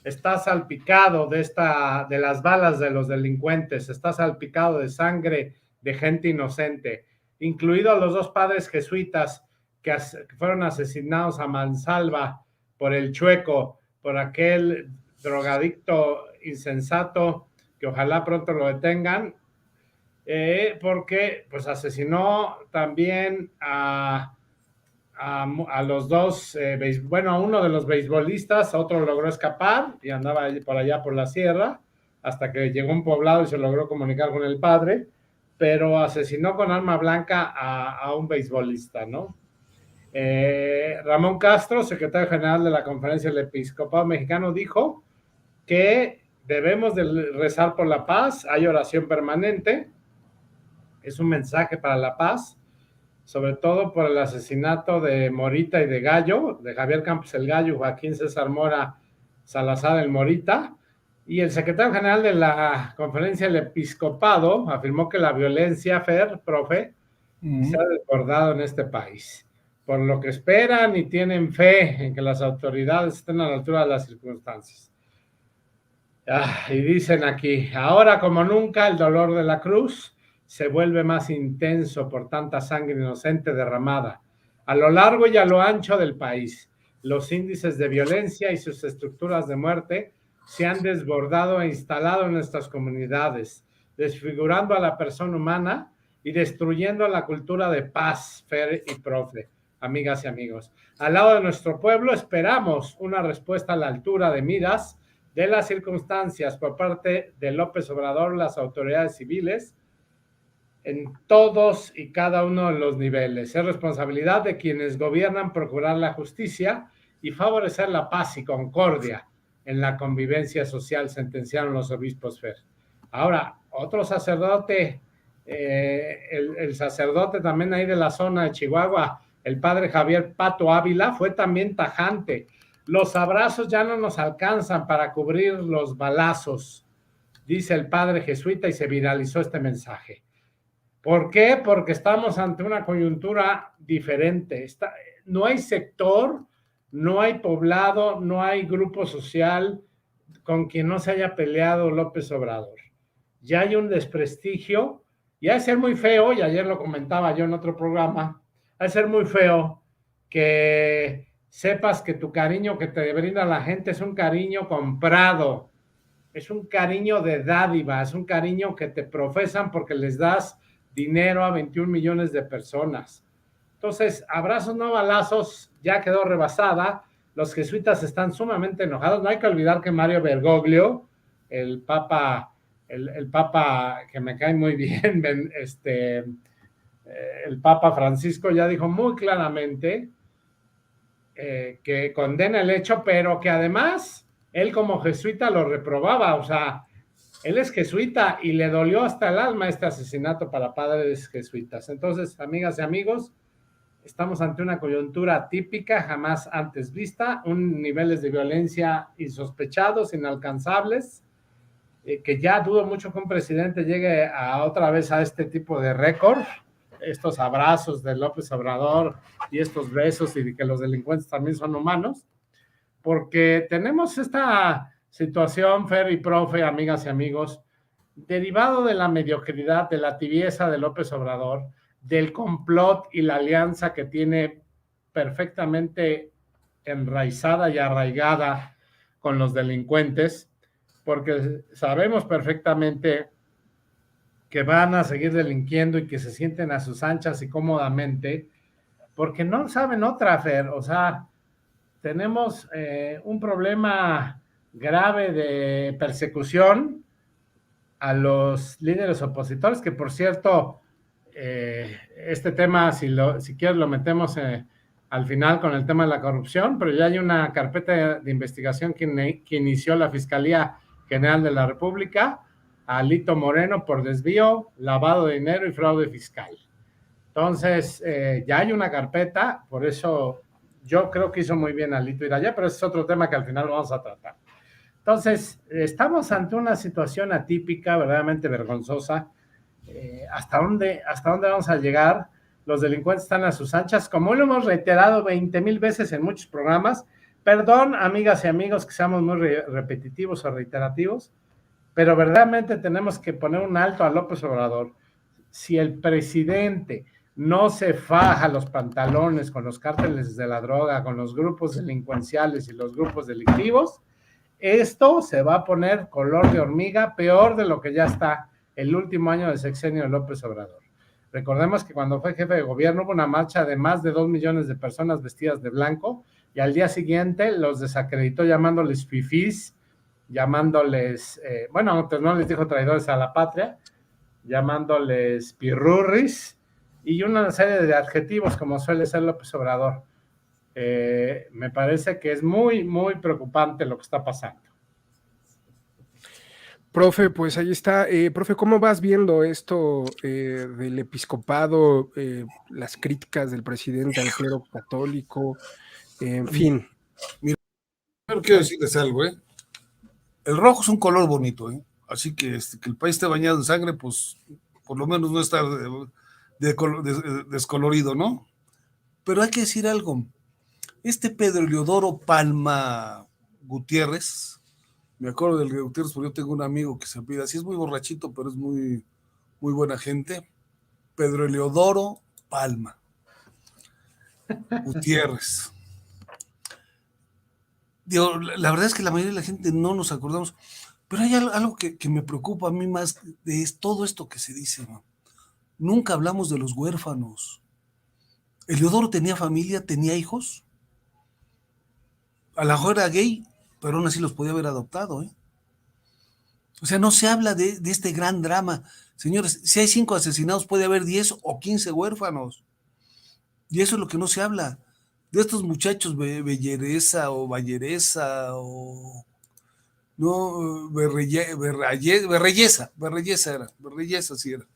está salpicado de las balas de los delincuentes, está salpicado de sangre de gente inocente, incluidos los dos padres jesuitas que fueron asesinados a mansalva por el Chueco, por aquel drogadicto insensato, que ojalá pronto lo detengan, porque pues asesinó también a los dos, a uno de los beisbolistas, otro logró escapar y andaba por allá por la sierra, hasta que llegó un poblado y se logró comunicar con el padre, pero asesinó con arma blanca a un beisbolista, ¿no? Ramón Castro, secretario general de la Conferencia del Episcopado Mexicano, dijo que debemos de rezar por la paz, hay oración permanente, es un mensaje para la paz, sobre todo por el asesinato de Morita y de Gallo, de Javier Campos el Gallo, Joaquín César Mora Salazar el Morita. Y el secretario general de la Conferencia del Episcopado afirmó que la violencia, Fer, profe, se ha desbordado en este país, por lo que esperan y tienen fe en que las autoridades estén a la altura de las circunstancias. Y dicen aquí, ahora como nunca el dolor de la cruz se vuelve más intenso por tanta sangre inocente derramada a lo largo y a lo ancho del país. Los índices de violencia y sus estructuras de muerte se han desbordado e instalado en nuestras comunidades, desfigurando a la persona humana y destruyendo la cultura de paz, Fer y profe, amigas y amigos. Al lado de nuestro pueblo esperamos una respuesta a la altura de miras de las circunstancias por parte de López Obrador, las autoridades civiles, en todos y cada uno de los niveles. Es responsabilidad de quienes gobiernan procurar la justicia y favorecer la paz y concordia en la convivencia social, sentenciaron los obispos Fer. Ahora, otro sacerdote, el sacerdote también ahí de la zona de Chihuahua, el padre Javier Pato Ávila, fue también tajante. Los abrazos ya no nos alcanzan para cubrir los balazos, dice el padre jesuita, y se viralizó este mensaje. ¿Por qué? Porque estamos ante una coyuntura diferente. No hay sector, no hay poblado, no hay grupo social con quien no se haya peleado López Obrador. Ya hay un desprestigio, y ha de ser muy feo, y ayer lo comentaba yo en otro programa, ha de ser muy feo que sepas que tu cariño que te brinda la gente es un cariño comprado, es un cariño de dádiva, es un cariño que te profesan porque les das dinero a 21 millones de personas. Entonces, abrazos no balazos ya quedó rebasada. Los jesuitas están sumamente enojados. No hay que olvidar que Mario Bergoglio, el papa que me cae muy bien, el papa Francisco ya dijo muy claramente que condena el hecho, pero que además él como jesuita lo reprobaba. O sea, él es jesuita y le dolió hasta el alma este asesinato para padres jesuitas. Entonces, amigas y amigos, estamos ante una coyuntura típica, jamás antes vista, niveles de violencia insospechados, inalcanzables, que ya dudo mucho que un presidente llegue otra vez a este tipo de récord, estos abrazos de López Obrador y estos besos, y que los delincuentes también son humanos, porque tenemos esta situación, Fer y profe, amigas y amigos, derivado de la mediocridad, de la tibieza de López Obrador, del complot y la alianza que tiene perfectamente enraizada y arraigada con los delincuentes, porque sabemos perfectamente que van a seguir delinquiendo y que se sienten a sus anchas y cómodamente, porque no saben otra, Fer. O sea, tenemos un problema grave de persecución a los líderes opositores, que por cierto, este tema, si quieres lo metemos al final con el tema de la corrupción, pero ya hay una carpeta de investigación que inició la Fiscalía General de la República a Alito Moreno por desvío, lavado de dinero y fraude fiscal. Entonces, ya hay una carpeta, por eso yo creo que hizo muy bien Alito ir allá, pero ese es otro tema que al final vamos a tratar. Entonces, estamos ante una situación atípica, verdaderamente vergonzosa. ¿Hasta dónde vamos a llegar? Los delincuentes están a sus anchas, como lo hemos reiterado 20,000 veces en muchos programas. Perdón, amigas y amigos, que seamos muy repetitivos o reiterativos, pero verdaderamente tenemos que poner un alto a López Obrador. Si el presidente no se faja los pantalones con los cárteles de la droga, con los grupos delincuenciales y los grupos delictivos, esto se va a poner color de hormiga, peor de lo que ya está el último año de sexenio de López Obrador. Recordemos que cuando fue jefe de gobierno hubo una marcha de más de 2 millones de personas vestidas de blanco, y al día siguiente los desacreditó llamándoles fifís, llamándoles, antes no les dijo traidores a la patria, llamándoles pirurris, y una serie de adjetivos como suele ser López Obrador. Me parece que es muy, muy preocupante lo que está pasando.
Profe, pues ahí está. Profe, ¿cómo vas viendo esto del episcopado, las críticas del presidente al clero católico, en fin?
Mira, primero quiero decirles algo, El rojo es un color bonito, así que que el país esté bañado en sangre, pues por lo menos no está descolorido, ¿no? Pero hay que decir algo. Pedro Eleodoro Palma Gutiérrez, me acuerdo del Gutiérrez porque yo tengo un amigo que se pide así, es muy borrachito, pero es muy, muy buena gente. Pedro Eleodoro Palma Gutiérrez. Digo, la verdad es que la mayoría de la gente no nos acordamos, pero hay algo que me preocupa a mí más de todo esto que se dice, ¿no? Nunca hablamos de los huérfanos. Heliodoro tenía familia, tenía hijos. A lo mejor era gay, pero aún así los podía haber adoptado, ¿eh? O sea, no se habla de este gran drama. Señores, si hay 5 asesinados, puede haber 10 o 15 huérfanos. Y eso es lo que no se habla. De estos muchachos, Bellereza o Ballereza o... No, Berreyesa sí era.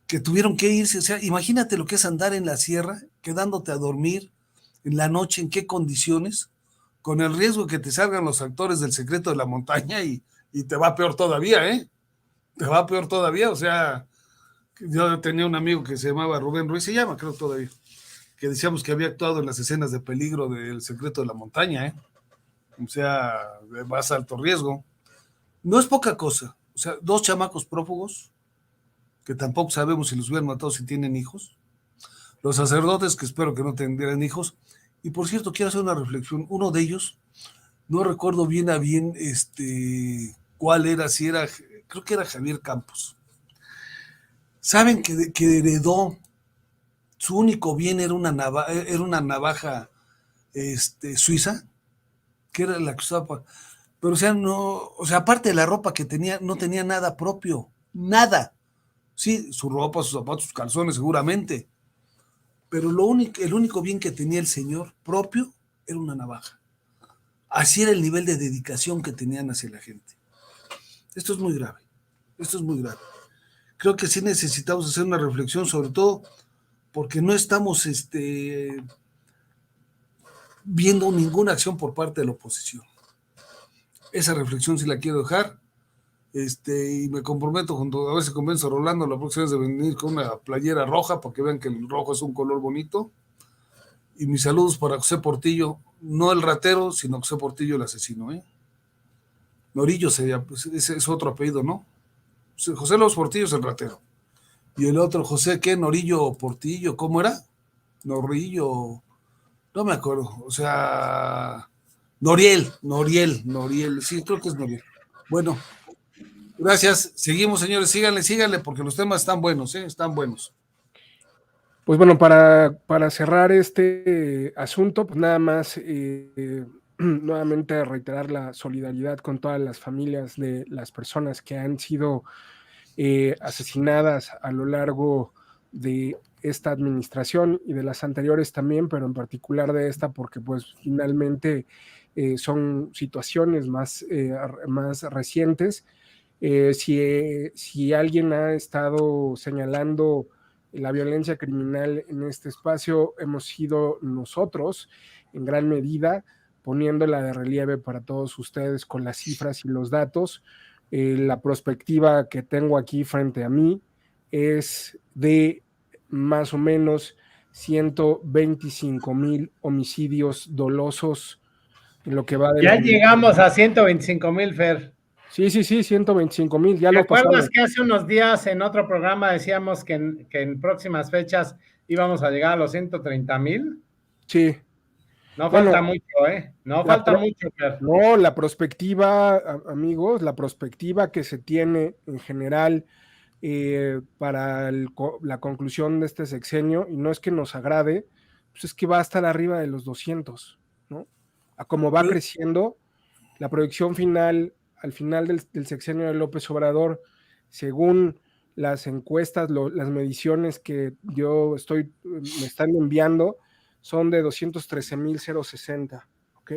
Que tuvieron que irse. O sea, imagínate lo que es andar en la sierra, quedándote a dormir en la noche, en qué condiciones, con el riesgo que te salgan los actores del Secreto de la Montaña y te va peor todavía, ¿eh? Te va peor todavía. O sea, yo tenía un amigo que se llamaba Rubén Ruiz, se llama, creo todavía, que decíamos que había actuado en las escenas de peligro del Secreto de la Montaña, ¿eh? O sea, de más alto riesgo. No es poca cosa. O sea, 2 chamacos prófugos, que tampoco sabemos si los hubieran matado, si tienen hijos. Los sacerdotes, que espero que no tendrían hijos. Y por cierto, quiero hacer una reflexión. Uno de ellos, no recuerdo bien a bien cuál era, si era, creo que era Javier Campos. ¿Saben que heredó? Su único bien era una navaja suiza, que era la que usaba. Pero, o sea, no, o sea, aparte de la ropa que tenía, no tenía nada propio, nada. Sí, su ropa, sus zapatos, sus calzones, seguramente. Pero el único bien que tenía el señor propio era una navaja. Así era el nivel de dedicación que tenían hacia la gente. Esto es muy grave. Esto es muy grave. Creo que sí necesitamos hacer una reflexión, sobre todo porque no estamos viendo ninguna acción por parte de la oposición. Esa reflexión sí la quiero dejar. Y me comprometo, a ver si convenzo a Rolando la próxima vez de venir con una playera roja para que vean que el rojo es un color bonito. Y mis saludos para José Portillo, no el ratero, sino José Portillo el asesino, ¿eh? Norillo sería, pues, ese es otro apellido, ¿no? José López Portillo es el ratero. Y el otro, José, ¿qué? Norillo Portillo, ¿cómo era? Norillo, no me acuerdo, o sea, Noriel, sí, creo que es Noriel. Bueno, gracias, seguimos, señores, síganle, porque los temas están buenos, están buenos.
Pues bueno, para cerrar este asunto, pues nada más nuevamente reiterar la solidaridad con todas las familias de las personas que han sido asesinadas a lo largo de esta administración y de las anteriores también, pero en particular de esta porque pues finalmente son situaciones más recientes. Si alguien ha estado señalando la violencia criminal en este espacio, hemos sido nosotros en gran medida, poniéndola de relieve para todos ustedes con las cifras y los datos. La perspectiva que tengo aquí frente a mí es de más o menos 125,000 homicidios dolosos en lo que va de
ya llegamos a 125,000, Fer.
Sí, 125,000, ya
¿Te
lo pasamos.
acuerdas que hace unos días en otro programa decíamos que en próximas fechas íbamos a llegar a los 130,000?
Sí.
No falta mucho, ¿eh? No falta mucho, Fer.
No, la perspectiva, amigos, la perspectiva que se tiene en general para la conclusión de este sexenio, y no es que nos agrade, pues es que va a estar arriba de los 200, ¿no? A como va creciendo, la proyección final, al final del sexenio de López Obrador, según las encuestas, las mediciones que me están enviando, son de 213,060, ¿ok?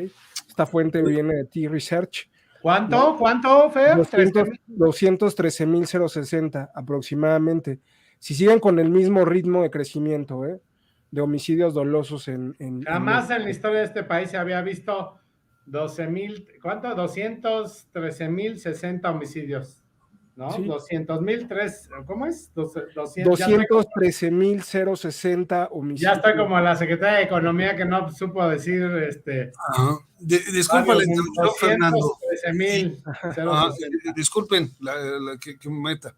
Esta fuente viene de T-Research.
¿Cuánto, Fer?
213,060 aproximadamente. Si siguen con el mismo ritmo de crecimiento, de homicidios dolosos
Jamás en la historia de este país se había visto 12,000, ¿cuánto? 213,060 homicidios, ¿no? Sí. 200,000, ¿cómo es?
213,060 homicidios.
Ya está como la Secretaria de Economía que no supo decir,
disculpa la interrupción, Fernando.
213,060.
Disculpen que me meta.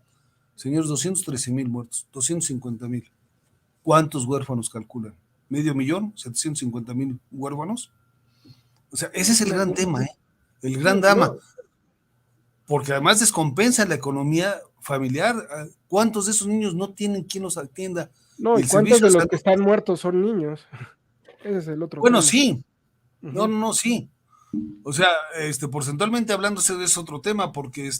Señores, 213,000 muertos, 250,000. ¿Cuántos huérfanos calculan? ¿Medio millón? ¿750,000 huérfanos? O sea, ese es el gran tema, el gran drama. porque además descompensa la economía familiar. ¿Cuántos de esos niños no tienen quien los atienda?
No,
Y
¿y
el
cuántos
servicio
de
de
los
salud,
que están muertos son niños? Ese es el otro
bueno,
tema.
sí,
Uh-huh.
no, sí. O sea, porcentualmente hablando, ese es otro tema, porque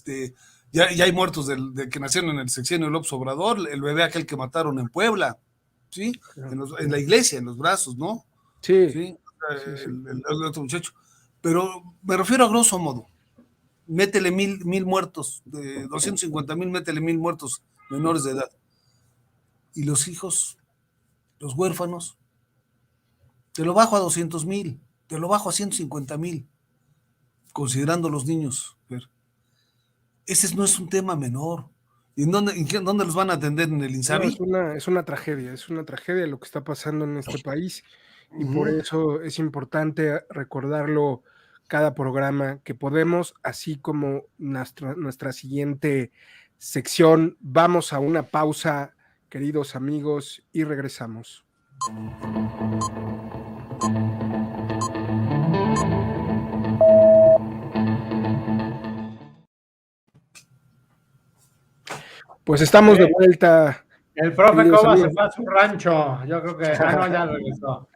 ya hay muertos de que nacieron en el sexenio de López Obrador, el bebé aquel que mataron en Puebla, ¿sí? En la iglesia, en los brazos, ¿no?
Sí,
¿Sí?
sí, sí.
El otro muchacho. Pero me refiero a grosso modo. Métele mil muertos, de 250,000, métele 1,000 muertos menores de edad. Y los hijos, los huérfanos, te lo bajo a 200,000, te lo bajo a 150,000, considerando los niños. Ese no es un tema menor. ¿Y dónde los van a atender? ¿En el
No,
INSABI?
es una tragedia lo que está pasando en este país y por eso es importante recordarlo cada programa que podemos, así como nuestra siguiente sección. Vamos a una pausa, queridos amigos, y regresamos. Pues estamos de vuelta.
El profe
Queridos
Cova se
amigos.
fue a su rancho. Yo creo que. No, ya regresó.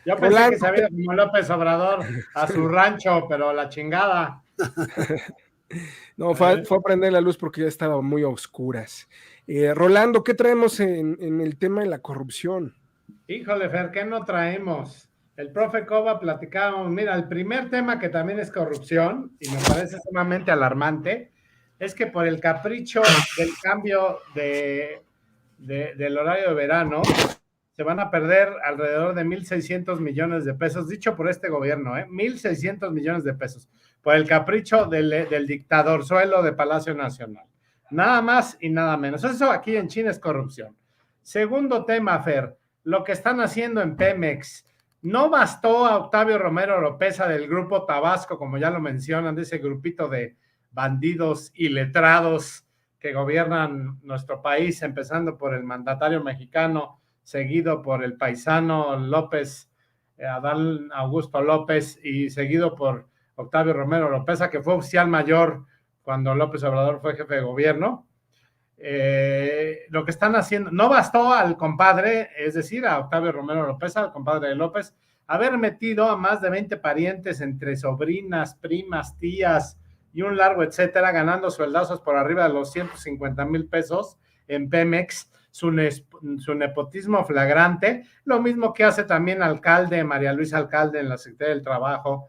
Yo pensé
Rolando,
que se había ido como López Obrador a su rancho, pero la chingada.
no, fue a prender la luz porque ya estaba muy a oscuras. Rolando, ¿qué traemos en el tema de la corrupción?
Híjole, Fer, ¿qué no traemos? El profe Cova platicábamos, mira, el primer tema que también es corrupción, y me parece sumamente alarmante, es que por el capricho del cambio del horario de verano, se van a perder alrededor de 1,600 millones de pesos, dicho por este gobierno, 1,600 millones de pesos, por el capricho del dictadorzuelo de Palacio Nacional. Nada más y nada menos. Eso aquí en China es corrupción. Segundo tema, Fer, lo que están haciendo en Pemex. No bastó a Octavio Romero Oropeza del grupo Tabasco, como ya lo mencionan, de ese grupito de bandidos iletrados que gobiernan nuestro país, empezando por el mandatario mexicano, seguido por el paisano López, Adán Augusto López, y seguido por Octavio Romero Oropeza, que fue oficial mayor cuando López Obrador fue jefe de gobierno. Lo que están haciendo, no bastó al compadre, es decir, a Octavio Romero López, al compadre de López, haber metido a más de 20 parientes entre sobrinas, primas, tías y un largo etcétera, ganando sueldazos por arriba de los 150,000 pesos en Pemex, su nepotismo flagrante, lo mismo que hace también alcalde, María Luisa Alcalde en la Secretaría del Trabajo,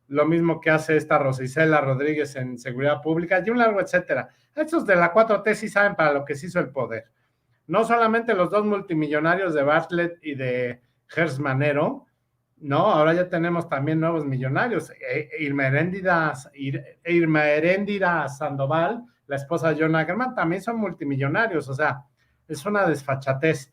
lo mismo que hace esta Rosa Isela Rodríguez en Seguridad Pública y un largo etcétera. Estos de la 4T sí saben para lo que se hizo el poder. No solamente los dos multimillonarios de Bartlett y de Gers Manero, no, ahora ya tenemos también nuevos millonarios. Irma Heréndira Sandoval, la esposa de John Ackerman, también son multimillonarios, o sea, es una desfachatez.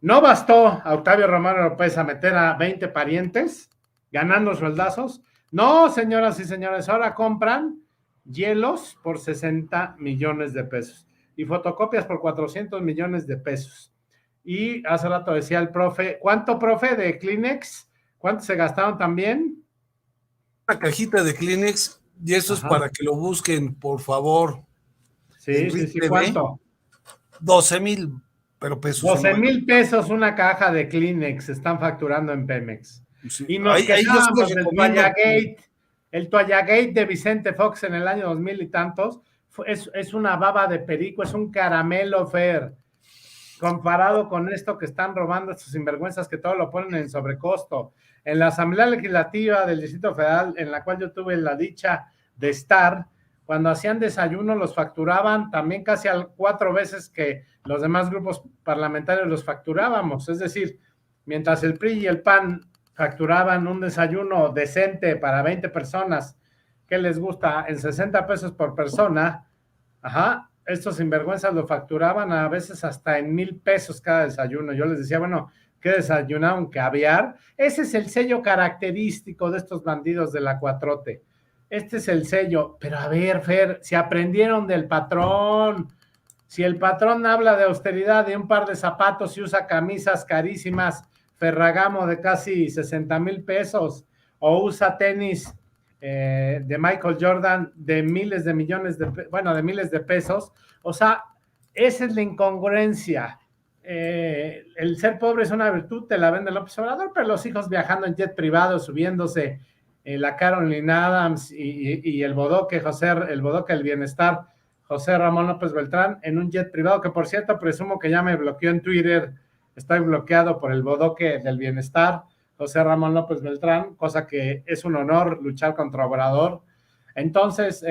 No bastó a Octavio Romero López a meter a 20 parientes ganando sueldazos. No, señoras y señores, ahora compran hielos por 60 millones de pesos y fotocopias por 400 millones de pesos. Y hace rato decía el profe, ¿cuánto, profe, de Kleenex? ¿Cuánto se gastaron también?
Una cajita de Kleenex, y eso es para que lo busquen, por favor.
Sí, sí, sí, ¿cuánto?
12,000, pero pesos.
12,000 pesos una caja de Kleenex están facturando en Pemex.
Sí.
Y nos quejábamos del Toallagate, el Toallagate de Vicente Fox en el año 2000 y tantos, es una baba de perico, es un caramelo, Fer, comparado con esto que están robando estos sinvergüenzas que todo lo ponen en sobrecosto. En la Asamblea Legislativa del Distrito Federal, en la cual yo tuve la dicha de estar, cuando hacían desayuno los facturaban también casi 4 veces que los demás grupos parlamentarios los facturábamos, es decir, mientras el PRI y el PAN facturaban un desayuno decente para 20 personas, ¿qué les gusta? En 60 pesos por persona, estos sinvergüenzas lo facturaban a veces hasta en 1,000 pesos cada desayuno. Yo les decía, bueno, ¿qué desayunaron? Caviar. Ese es el sello característico de estos bandidos de la 4T. Este es el sello. Pero a ver, Fer, si aprendieron del patrón, si el patrón habla de austeridad de un par de zapatos y usa camisas carísimas, Ferragamo de casi 60,000 pesos, o usa tenis de Michael Jordan de miles de millones de miles de pesos. O sea, esa es la incongruencia. El ser pobre es una virtud, te la vende López Obrador, pero los hijos viajando en jet privado, subiéndose la Caroline Adams y el bodoque el bienestar, José Ramón López Beltrán, en un jet privado, que por cierto presumo que ya me bloqueó en Twitter, estoy bloqueado por el bodoque del bienestar, José Ramón López Beltrán, cosa que es un honor luchar contra Obrador. Entonces,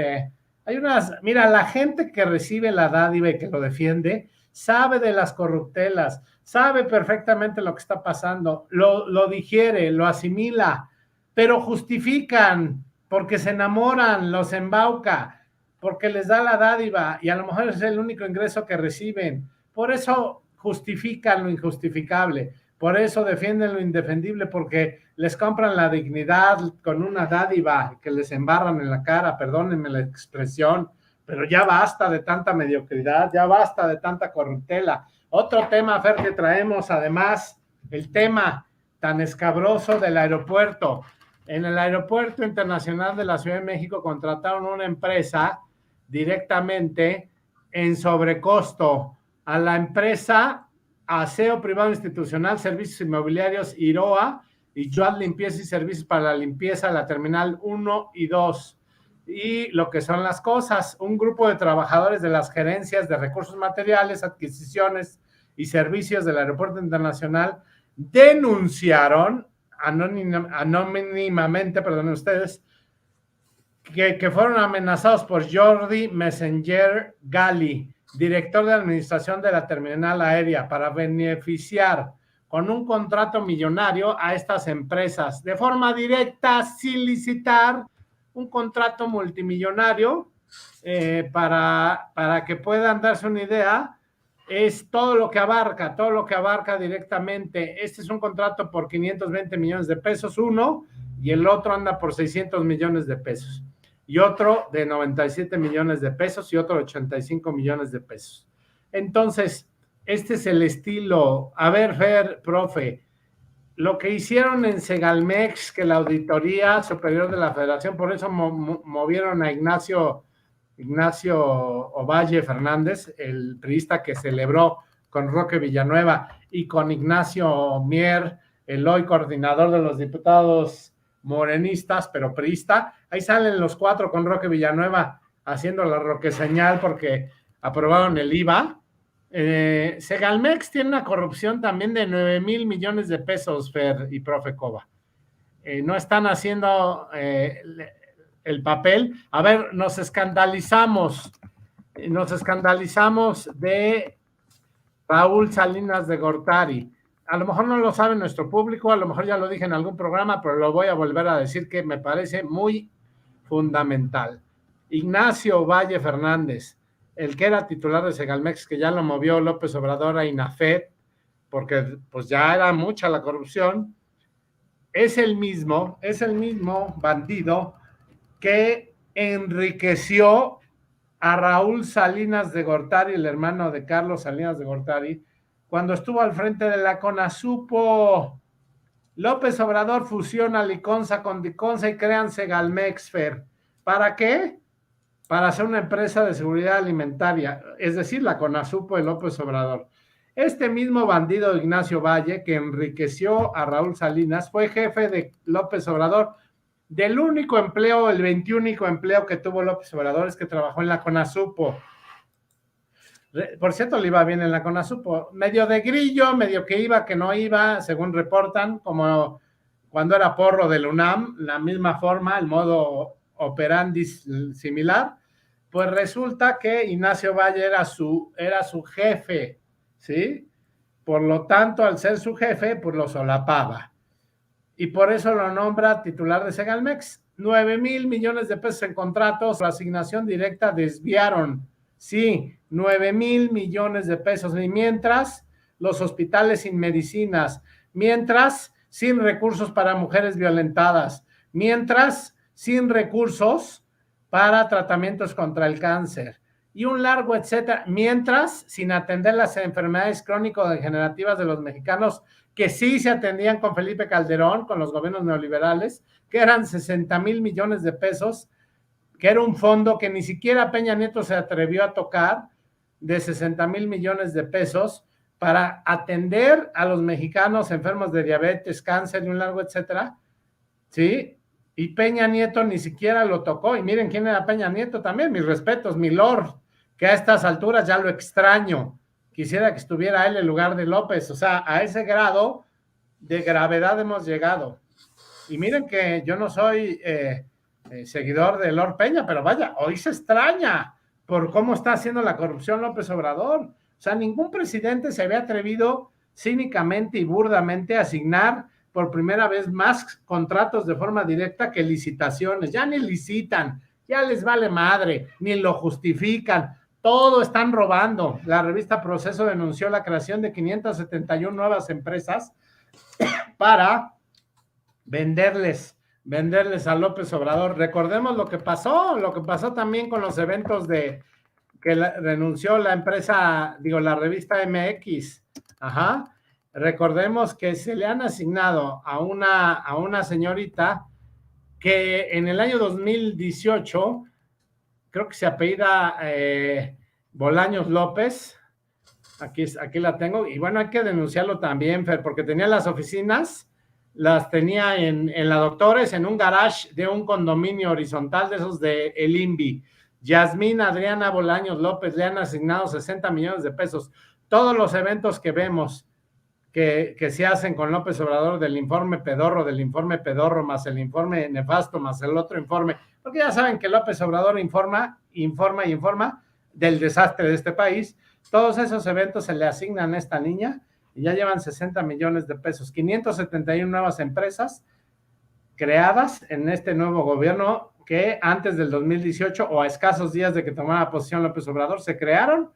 mira, la gente que recibe la dádiva y que lo defiende, sabe de las corruptelas, sabe perfectamente lo que está pasando, lo digiere, lo asimila, pero justifican porque se enamoran, los embauca, porque les da la dádiva y a lo mejor es el único ingreso que reciben. Por eso justifican lo injustificable, por eso defienden lo indefendible, porque les compran la dignidad con una dádiva que les embarran en la cara, perdónenme la expresión, pero ya basta de tanta mediocridad, ya basta de tanta corruptela. Otro tema, Fer, que traemos, además, el tema tan escabroso del aeropuerto. En el Aeropuerto Internacional de la Ciudad de México contrataron una empresa directamente en sobrecosto a la empresa Aseo Privado Institucional, Servicios Inmobiliarios IROA y Joad Limpieza y Servicios para la Limpieza de la Terminal 1 y 2. Y lo que son las cosas, un grupo de trabajadores de las gerencias de recursos materiales, adquisiciones y servicios del Aeropuerto Internacional denunciaron anónimamente, perdonen ustedes, que fueron amenazados por Jordi Messenger Gali, director de administración de la terminal aérea, para beneficiar con un contrato millonario a estas empresas de forma directa, sin licitar, un contrato multimillonario para que puedan darse una idea. Es todo lo que abarca directamente. Este es un contrato por 520 millones de pesos, uno, y el otro anda por 600 millones de pesos, y otro de 97 millones de pesos, y otro de 85 millones de pesos. Entonces, este es el estilo. A ver, Fer, profe, lo que hicieron en Segalmex, que la Auditoría Superior de la Federación, por eso movieron a Ignacio Ovalle Fernández, el priista que celebró con Roque Villanueva y con Ignacio Mier, el hoy coordinador de los diputados morenistas, pero priista. Ahí salen los cuatro con Roque Villanueva haciendo la Roque señal porque aprobaron el IVA. Segalmex tiene una corrupción también de 9,000 millones de pesos, Fer y profe Cova. No están haciendo el papel. A ver, nos escandalizamos de Raúl Salinas de Gortari. A lo mejor no lo sabe nuestro público, a lo mejor ya lo dije en algún programa, pero lo voy a volver a decir que me parece muy fundamental. Ignacio Valle Fernández, el que era titular de Segalmex, que ya lo movió López Obrador a INAFED, porque pues ya era mucha la corrupción, es el mismo bandido que enriqueció a Raúl Salinas de Gortari, el hermano de Carlos Salinas de Gortari, cuando estuvo al frente de la CONASUPO. López Obrador fusiona Liconza con Diconza y crean Segalmex, Fer. ¿Para qué? Para hacer una empresa de seguridad alimentaria, es decir, la CONASUPO de López Obrador. Este mismo bandido Ignacio Valle, que enriqueció a Raúl Salinas, fue jefe de López Obrador. Del único empleo, el 21 empleo que tuvo López Obrador es que trabajó en la CONASUPO. Por cierto, le iba bien en la CONASUPO. Medio de grillo, medio que iba, que no iba, según reportan, como cuando era porro del UNAM, la misma forma, el modo operandi similar. Pues resulta que Ignacio Valle era su jefe, ¿sí? Por lo tanto, al ser su jefe, pues lo solapaba. Y por eso lo nombra titular de Segalmex. 9,000 millones de pesos en contratos, la asignación directa desviaron, sí, 9,000 millones de pesos. Y mientras, los hospitales sin medicinas, mientras, sin recursos para mujeres violentadas, mientras, sin recursos para tratamientos contra el cáncer, y un largo etcétera, mientras, sin atender las enfermedades crónico-degenerativas de los mexicanos, que sí se atendían con Felipe Calderón, con los gobiernos neoliberales, que eran 60,000 millones de pesos, que era un fondo que ni siquiera Peña Nieto se atrevió a tocar, de 60,000 millones de pesos, para atender a los mexicanos enfermos de diabetes, cáncer y un largo etcétera, ¿sí? Y Peña Nieto ni siquiera lo tocó. Y miren quién era Peña Nieto también, mis respetos, mi lord, que a estas alturas ya lo extraño. Quisiera que estuviera él en lugar de López. O sea, a ese grado de gravedad hemos llegado. Y miren que yo no soy seguidor de Lord Peña, pero vaya, hoy se extraña por cómo está haciendo la corrupción López Obrador. O sea, ningún presidente se había atrevido cínicamente y burdamente a asignar por primera vez más contratos de forma directa que licitaciones. Ya ni licitan, ya les vale madre, ni lo justifican. Todo están robando. La revista Proceso denunció la creación de 571 nuevas empresas para venderles a López Obrador. Recordemos lo que pasó también con los eventos de que renunció la empresa, la revista MX. Ajá. Recordemos que se le han asignado a una señorita que en el año 2018, creo que se apellida Bolaños López. Aquí la tengo, y bueno, hay que denunciarlo también, Fer, porque tenía las oficinas, las tenía en la Doctores, en un garage de un condominio horizontal de esos de El INVI. Yasmín Adriana Bolaños López le han asignado 60 millones de pesos. Todos los eventos que vemos que se hacen con López Obrador, del informe pedorro, más el informe nefasto, más el otro informe, porque ya saben que López Obrador informa del desastre de este país. Todos esos eventos se le asignan a esta niña y ya llevan 60 millones de pesos. 571 nuevas empresas creadas en este nuevo gobierno que antes del 2018 o a escasos días de que tomara posición López Obrador se crearon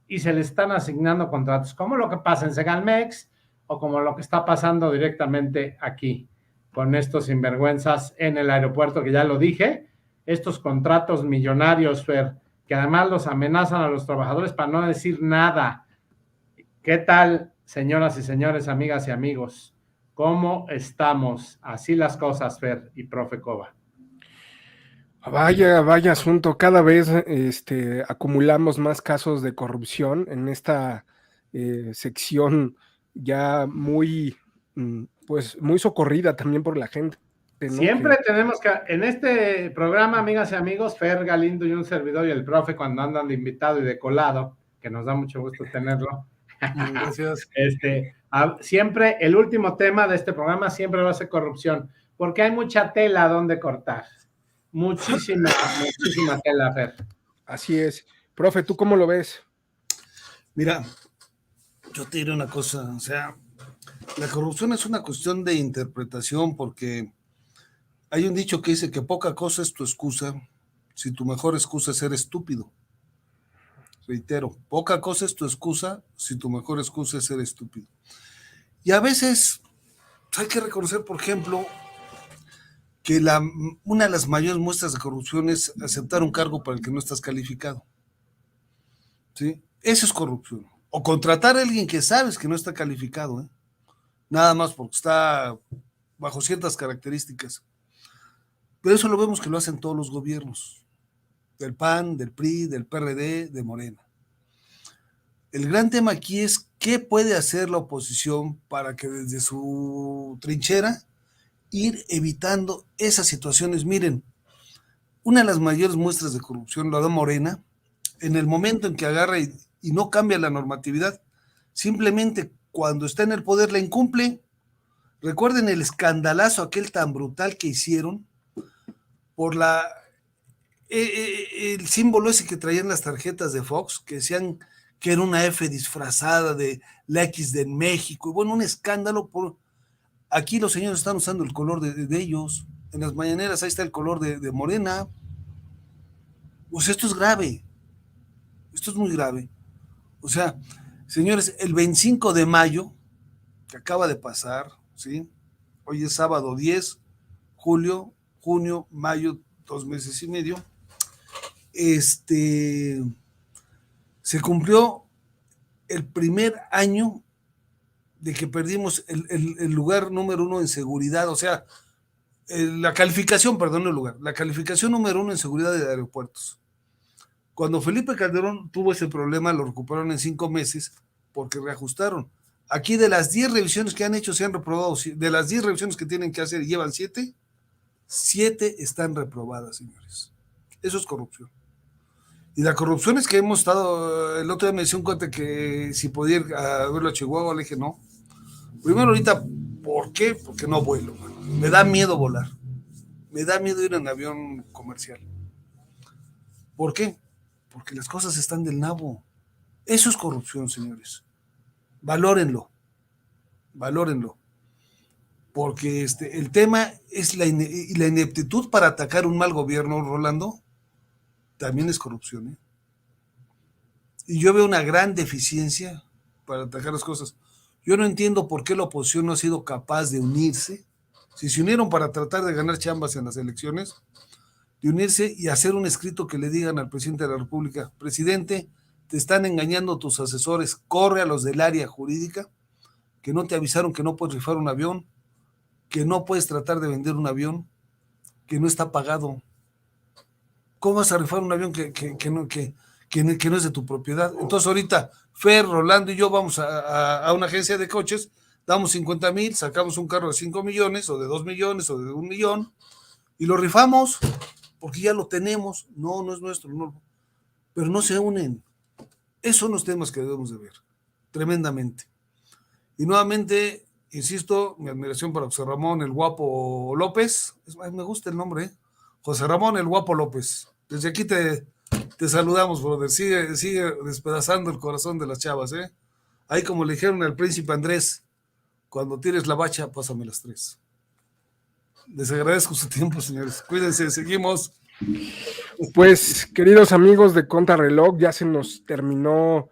y se le están asignando contratos, como lo que pasa en Segalmex o como lo que está pasando directamente aquí con estos sinvergüenzas en el aeropuerto, que ya lo dije, estos contratos millonarios, Fer, que además los amenazan a los trabajadores para no decir nada. ¿Qué tal, señoras y señores, amigas y amigos? ¿Cómo estamos? Así las cosas, Fer y profe Cova.
Vaya asunto. Cada vez acumulamos más casos de corrupción en esta sección ya muy, pues, muy socorrida también por la gente, ¿no?
Siempre tenemos que, en este programa, amigas y amigos, Fer Galindo y un servidor y el profe cuando andan de invitado y de colado, que nos da mucho gusto tenerlo.
Gracias.
Siempre el último tema de este programa siempre va a ser corrupción, porque hay mucha tela donde cortar. Muchísima tela, Fer.
Así es. Profe, ¿tú cómo lo ves?
Mira, yo te diré una cosa, o sea, la corrupción es una cuestión de interpretación, porque hay un dicho que dice que poca cosa es tu excusa si tu mejor excusa es ser estúpido. Reitero, poca cosa es tu excusa si tu mejor excusa es ser estúpido. Y a veces hay que reconocer, por ejemplo, que una de las mayores muestras de corrupción es aceptar un cargo para el que no estás calificado. ¿Sí? Eso es corrupción. O contratar a alguien que sabes que no está calificado, ¿eh? Nada más porque está bajo ciertas características. Pero eso lo vemos que lo hacen todos los gobiernos, del PAN, del PRI, del PRD, de Morena. El gran tema aquí es qué puede hacer la oposición para que desde su trinchera ir evitando esas situaciones. Miren, una de las mayores muestras de corrupción lo da Morena en el momento en que agarra y no cambia la normatividad, simplemente cuando está en el poder la incumple. Recuerden el escandalazo aquel tan brutal que hicieron por el símbolo ese que traían las tarjetas de Fox, que decían que era una F disfrazada de la X de México, y bueno, un escándalo. Aquí los señores están usando el color de ellos, en las mañaneras ahí está el color de Morena. Pues esto es grave, esto es muy grave. O sea, señores, el 25 de mayo, que acaba de pasar, ¿sí? Hoy es sábado 10, julio, junio, mayo, 2 meses y medio, se cumplió el primer año de que perdimos el lugar número 1 en seguridad, o sea, la calificación, perdón, el lugar, la calificación número 1 en seguridad de aeropuertos. Cuando Felipe Calderón tuvo ese problema, lo recuperaron en 5 meses porque reajustaron. Aquí de las 10 revisiones que han hecho se han reprobado, de las 10 revisiones que tienen que hacer y llevan 7 están reprobadas, señores. Eso es corrupción. Y la corrupción es que hemos estado, el otro día me decía un cuate que si podía ir a verlo a Chihuahua, le dije no. Primero ahorita, ¿por qué? Porque no vuelo, mano. Me da miedo volar. Me da miedo ir en avión comercial. ¿Por qué? Porque las cosas están del nabo. Eso es corrupción, señores. Valórenlo. Valórenlo. Porque el tema es la ineptitud para atacar un mal gobierno, Rolando, también es corrupción, ¿eh? Y yo veo una gran deficiencia para atacar las cosas. Yo no entiendo por qué la oposición no ha sido capaz de unirse. Si se unieron para tratar de ganar chambas en las elecciones, de unirse y hacer un escrito que le digan al presidente de la República: presidente, te están engañando tus asesores, corre a los del área jurídica, que no te avisaron que no puedes rifar un avión, que no puedes tratar de vender un avión, que no está pagado. ¿Cómo vas a rifar un avión que no es de tu propiedad? Entonces ahorita Fer, Rolando y yo vamos a una agencia de coches, damos 50,000, sacamos un carro de 5 millones o de 2 millones o de 1 millón y lo rifamos porque ya lo tenemos. No es nuestro, no. Pero no se unen. Esos son los temas que debemos de ver, tremendamente. Y nuevamente, insisto, mi admiración para José Ramón el Guapo López. Me gusta el nombre, ¿eh? José Ramón el Guapo López. Desde aquí te saludamos, brother. Sigue despedazando el corazón de las chavas, ¿eh? Ahí como le dijeron al príncipe Andrés, cuando tires la bacha, pásame las 3. Les agradezco su tiempo, señores. Cuídense, seguimos.
Pues, queridos amigos de Contrarreloj, ya se nos terminó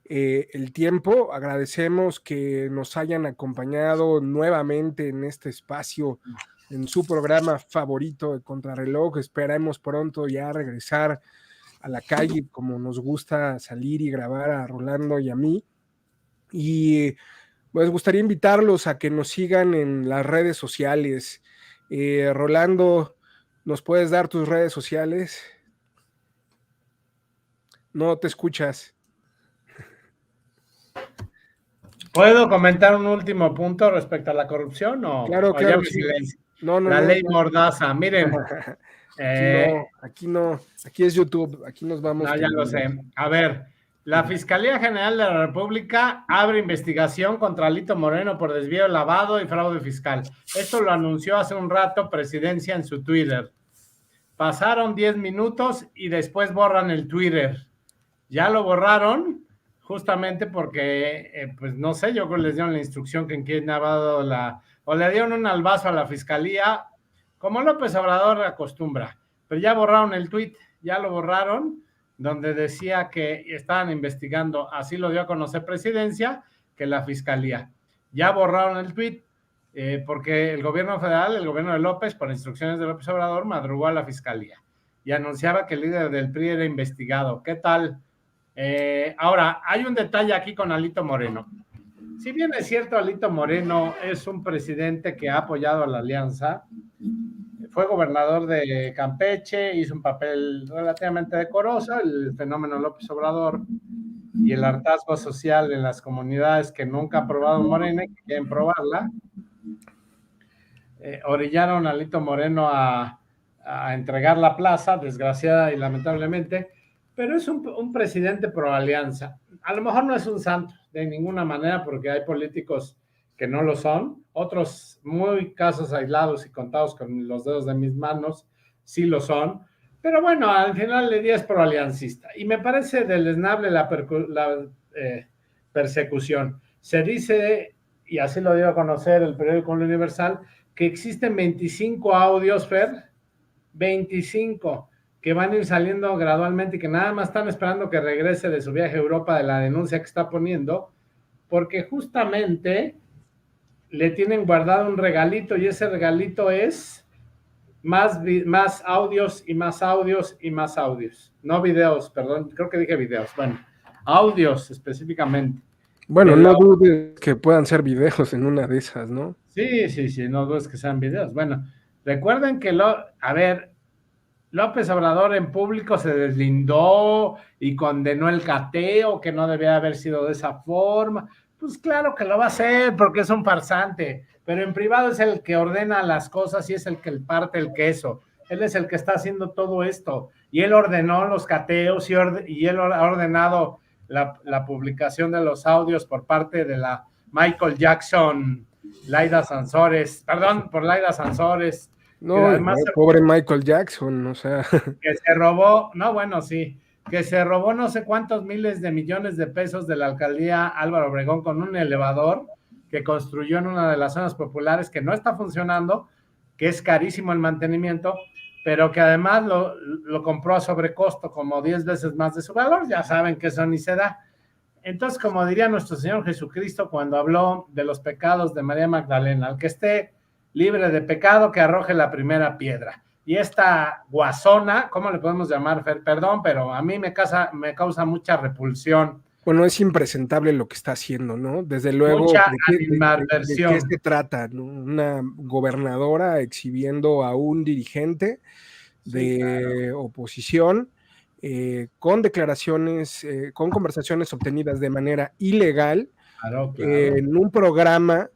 el tiempo. Agradecemos que nos hayan acompañado nuevamente en este espacio, en su programa favorito de Contrarreloj. Esperamos pronto ya regresar a la calle como nos gusta salir y grabar a Rolando y a mí. Y pues gustaría invitarlos a que nos sigan en las redes sociales. Rolando, ¿nos puedes dar tus redes sociales? No te escuchas.
¿Puedo comentar un último punto respecto a la corrupción?
Claro, sí.
La ley Mordaza, miren.
Aquí no, aquí es YouTube, aquí nos vamos.
No, ya lo sé. A ver, la Fiscalía General de la República abre investigación contra Alito Moreno por desvío, lavado y fraude fiscal. Esto lo anunció hace un rato Presidencia en su Twitter. Pasaron 10 minutos y después borran el Twitter. Ya lo borraron justamente porque, pues no sé, yo creo que les dieron la instrucción que en quien ha dado o le dieron un albazo a la Fiscalía, como López Obrador acostumbra, pero ya borraron el tweet, ya lo borraron, donde decía que estaban investigando, así lo dio a conocer Presidencia, que la Fiscalía. Ya borraron el tweet, porque el gobierno federal, el gobierno de López, por instrucciones de López Obrador, madrugó a la Fiscalía y anunciaba que el líder del PRI era investigado. ¿Qué tal? Ahora, hay un detalle aquí con Alito Moreno. Si bien es cierto, Alito Moreno es un presidente que ha apoyado a la alianza, fue gobernador de Campeche, hizo un papel relativamente decoroso, el fenómeno López Obrador y el hartazgo social en las comunidades que nunca han probado Morena y que quieren probarla, orillaron a Alito Moreno a entregar la plaza, desgraciada y lamentablemente, pero es un presidente pro alianza. A lo mejor no es un santo de ninguna manera, porque hay políticos que no lo son, otros muy casos aislados y contados con los dedos de mis manos sí lo son, pero bueno, al final del día es pro aliancista y me parece deleznable la persecución. Se dice, y así lo dio a conocer el periódico Universal, que existen 25 audios, Fer, 25, que van a ir saliendo gradualmente y que nada más están esperando que regrese de su viaje a Europa de la denuncia que está poniendo, porque justamente le tienen guardado un regalito y ese regalito es más audios y más audios y más audios. No videos, perdón, creo que dije videos, bueno, audios específicamente.
Bueno, no dudes que puedan ser videos en una de esas, ¿no?
Sí, no dudes que sean videos. Bueno, recuerden que López Obrador en público se deslindó y condenó el cateo, que no debía haber sido de esa forma. Pues claro que lo va a hacer porque es un farsante, pero en privado es el que ordena las cosas y es el que parte el queso. Él es el que está haciendo todo esto y él ordenó los cateos y él ha ordenado la publicación de los audios por parte de la Michael Jackson, Laida Sansores, perdón, por Laida Sansores.
No, además, pobre Michael Jackson, o sea.
Que se robó, no, bueno, sí, que se robó no sé cuántos miles de millones de pesos de la alcaldía Álvaro Obregón con un elevador que construyó en una de las zonas populares que no está funcionando, que es carísimo el mantenimiento, pero que además lo compró a sobrecosto, como 10 veces más de su valor. Ya saben que eso ni se da. Entonces, como diría nuestro Señor Jesucristo cuando habló de los pecados de María Magdalena, al que esté libre de pecado, que arroje la primera piedra. Y esta guasona, ¿cómo le podemos llamar, Fer? Perdón, pero a mí me causa mucha repulsión.
Bueno, es impresentable lo que está haciendo, ¿no? Desde luego,
Mucha
¿de qué se trata, ¿no? Una gobernadora exhibiendo a un dirigente de oposición con declaraciones, con conversaciones obtenidas de manera ilegal,
claro.
En un programa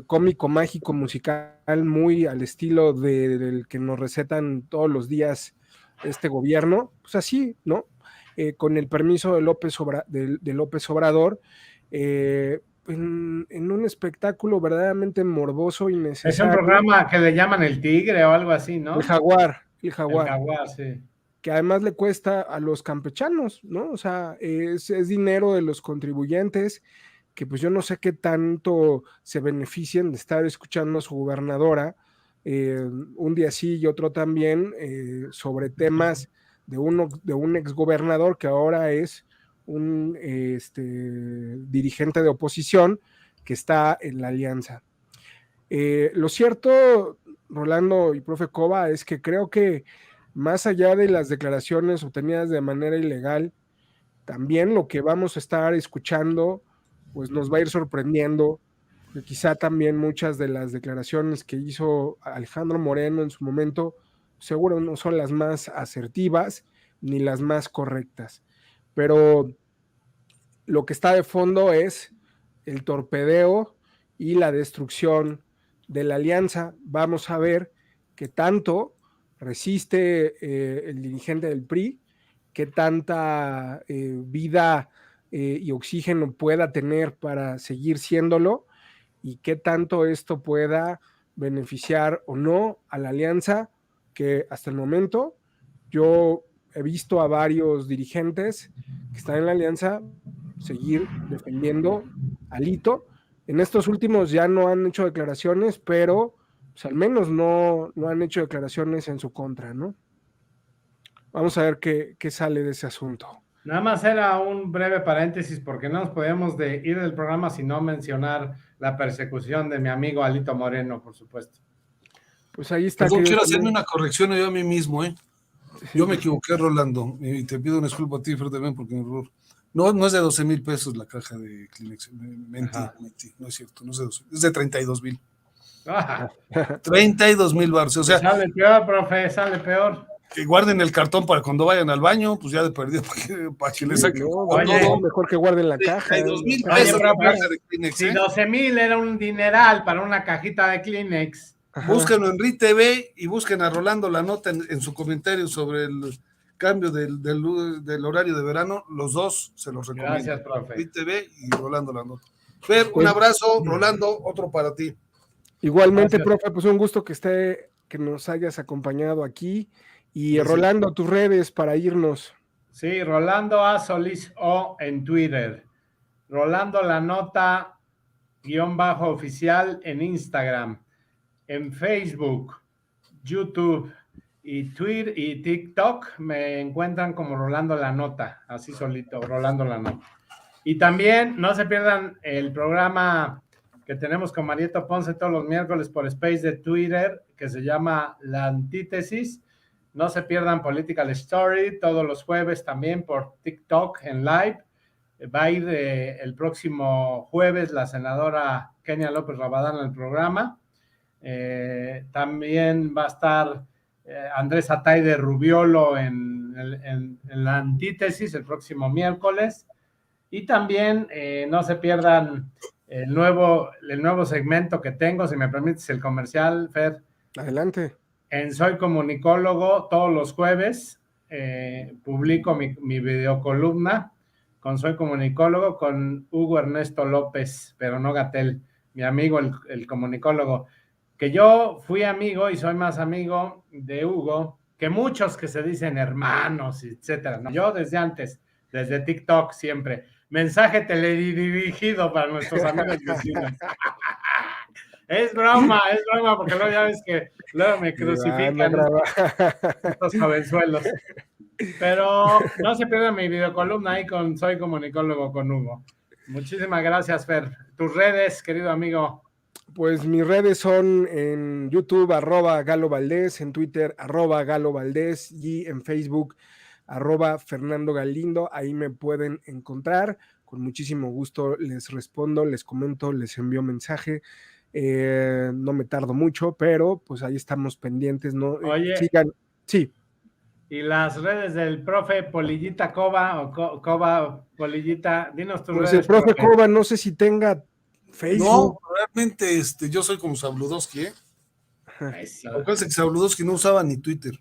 cómico, mágico, musical, muy al estilo del que nos recetan todos los días este gobierno, pues así, ¿no? Con el permiso de López Obrador, en un espectáculo verdaderamente morboso y necesario.
Es un programa que le llaman El Tigre o algo así, ¿no?
El Jaguar.
El Jaguar, sí.
Que además le cuesta a los campechanos, ¿no? O sea, es dinero de los contribuyentes, que pues yo no sé qué tanto se benefician de estar escuchando a su gobernadora un día sí y otro también sobre temas de un exgobernador que ahora es un dirigente de oposición que está en la alianza. Lo cierto, Rolando y profe Cova, es que creo que más allá de las declaraciones obtenidas de manera ilegal, también lo que vamos a estar escuchando pues nos va a ir sorprendiendo, que quizá también muchas de las declaraciones que hizo Alejandro Moreno en su momento seguro no son las más asertivas ni las más correctas, pero lo que está de fondo es el torpedeo y la destrucción de la alianza. Vamos a ver qué tanto resiste el dirigente del PRI, qué tanta vida y oxígeno pueda tener para seguir siéndolo y qué tanto esto pueda beneficiar o no a la alianza, que hasta el momento yo he visto a varios dirigentes que están en la alianza seguir defendiendo a Lito. En estos últimos ya no han hecho declaraciones, pero pues, al menos no han hecho declaraciones en su contra, ¿no? Vamos a ver qué sale de ese asunto.
Nada más era un breve paréntesis porque no nos podíamos ir del programa sin no mencionar la persecución de mi amigo Alito Moreno, por supuesto.
Pues ahí está.
Yo quiero hacerme una corrección yo a mí mismo, ¿eh? Yo me equivoqué, Rolando, y te pido una disculpa a ti, Fer, también, porque un error. No es de 12,000 pesos la caja de Kleenex. Mentí, no es cierto, no es de 12, es de 32,000. 32,000 baros. O sea,
sale peor, profe, sale peor.
Que guarden el cartón para cuando vayan al baño, pues ya de perdido, para que le saquen.
No, mejor que guarden la caja.
32,000 pesos la caja de Kleenex.
Si 12,000 era un dineral para una cajita de Kleenex.
Búsquenlo en RITV y busquen a Rolando la nota en su comentario sobre el cambio del horario de verano. Los dos se los recomiendo.
Gracias, profe.
RITV y Rolando la nota. Fer, un abrazo. Rolando, otro para ti.
Igualmente, gracias, profe, pues un gusto que nos hayas acompañado aquí. Y gracias. Rolando, tus redes para irnos.
Sí, Rolando A. Solís O en Twitter. Rolando la nota _oficial en Instagram. En Facebook, YouTube y Twitter y TikTok me encuentran como Rolando la Nota, así solito, Rolando la Nota. Y también no se pierdan el programa que tenemos con Marieta Ponce todos los miércoles por Space de Twitter, que se llama La Antítesis. No se pierdan Political Story todos los jueves también por TikTok en live. Va a ir el próximo jueves la senadora Kenia López Rabadán al programa. También va a estar Andrés Atay de Rubiolo en la antítesis el próximo miércoles. Y también no se pierdan el nuevo segmento que tengo, si me permites el comercial, Fer.
Adelante.
En Soy Comunicólogo, todos los jueves publico mi videocolumna con Soy Comunicólogo con Hugo Ernesto López, pero no Gatell, mi amigo el comunicólogo, que yo fui amigo y soy más amigo de Hugo que muchos que se dicen hermanos, etcétera, ¿no? Yo desde antes, desde TikTok siempre. Mensaje teledirigido para nuestros amigos vecinos. Es broma, porque luego ya ves que luego me crucifican estos jovenzuelos. Pero no se pierdan mi videocolumna ahí con Soy Comunicólogo con Hugo. Muchísimas gracias, Fer. Tus redes, querido amigo.
Pues mis redes son en YouTube, @GaloValdés, en Twitter, @GaloValdés y en Facebook, @Fernando Galindo. Ahí me pueden encontrar. Con muchísimo gusto les respondo, les comento, les envío mensaje. No me tardo mucho, pero pues ahí estamos pendientes, ¿no?
Oye,
sigan, sí.
¿Y las redes del profe Polillita Cova o Cova Polillita? Dinos tus
Pues
redes.
el profe Cova, no sé si tenga Facebook.
No, realmente yo soy como Sabludowski, ¿eh?
Eso.
Acuérdense que Sabludowski no usaba ni Twitter.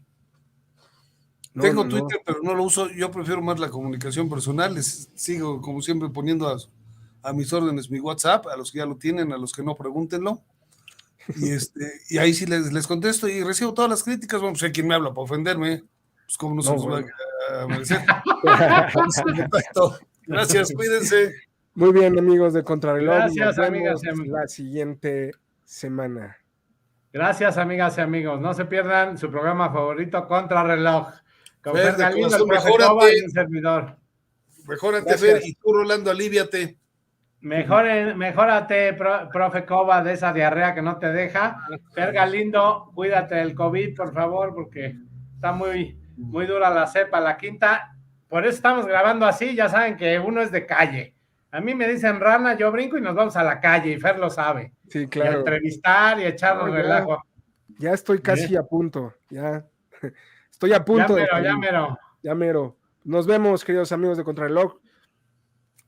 No,
Tengo
no,
Twitter, pero no lo uso. Yo prefiero más la comunicación personal. Les sigo, como siempre, poniendo a mis órdenes mi WhatsApp, a los que ya lo tienen, a los que no, pregúntenlo. Y ahí sí les contesto y recibo todas las críticas. Bueno, pues hay quien me habla para ofenderme. Pues como no se los va a merecer. Gracias, cuídense.
Muy bien, amigos de Contrarreloj.
Gracias, amigas y amigos.
La siguiente semana.
Gracias, amigas y amigos. No se pierdan su programa favorito, Contrarreloj. Con Fer Galindo, el profe Cova y un servidor.
Mejórate, Fer, y tú, Rolando, aliviate.
Mejórate, profe Cova, de esa diarrea que no te deja. Fer Galindo, cuídate del COVID, por favor, porque está muy dura la cepa, la quinta. Por eso estamos grabando así, ya saben que uno es de calle. A mí me dicen rana, yo brinco y nos vamos a la calle, y Fer lo sabe.
Sí, claro.
Y a entrevistar y a echarnos relajo.
Ya estoy casi a punto, ya. Estoy a punto Ya mero. Nos vemos, queridos amigos de Contrarreloj.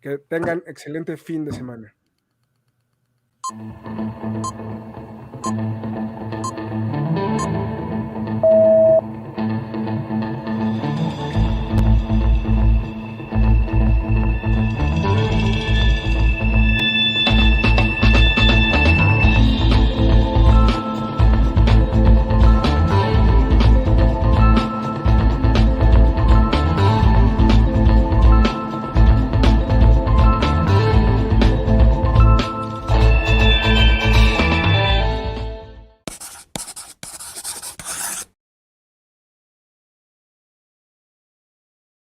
Que tengan excelente fin de semana.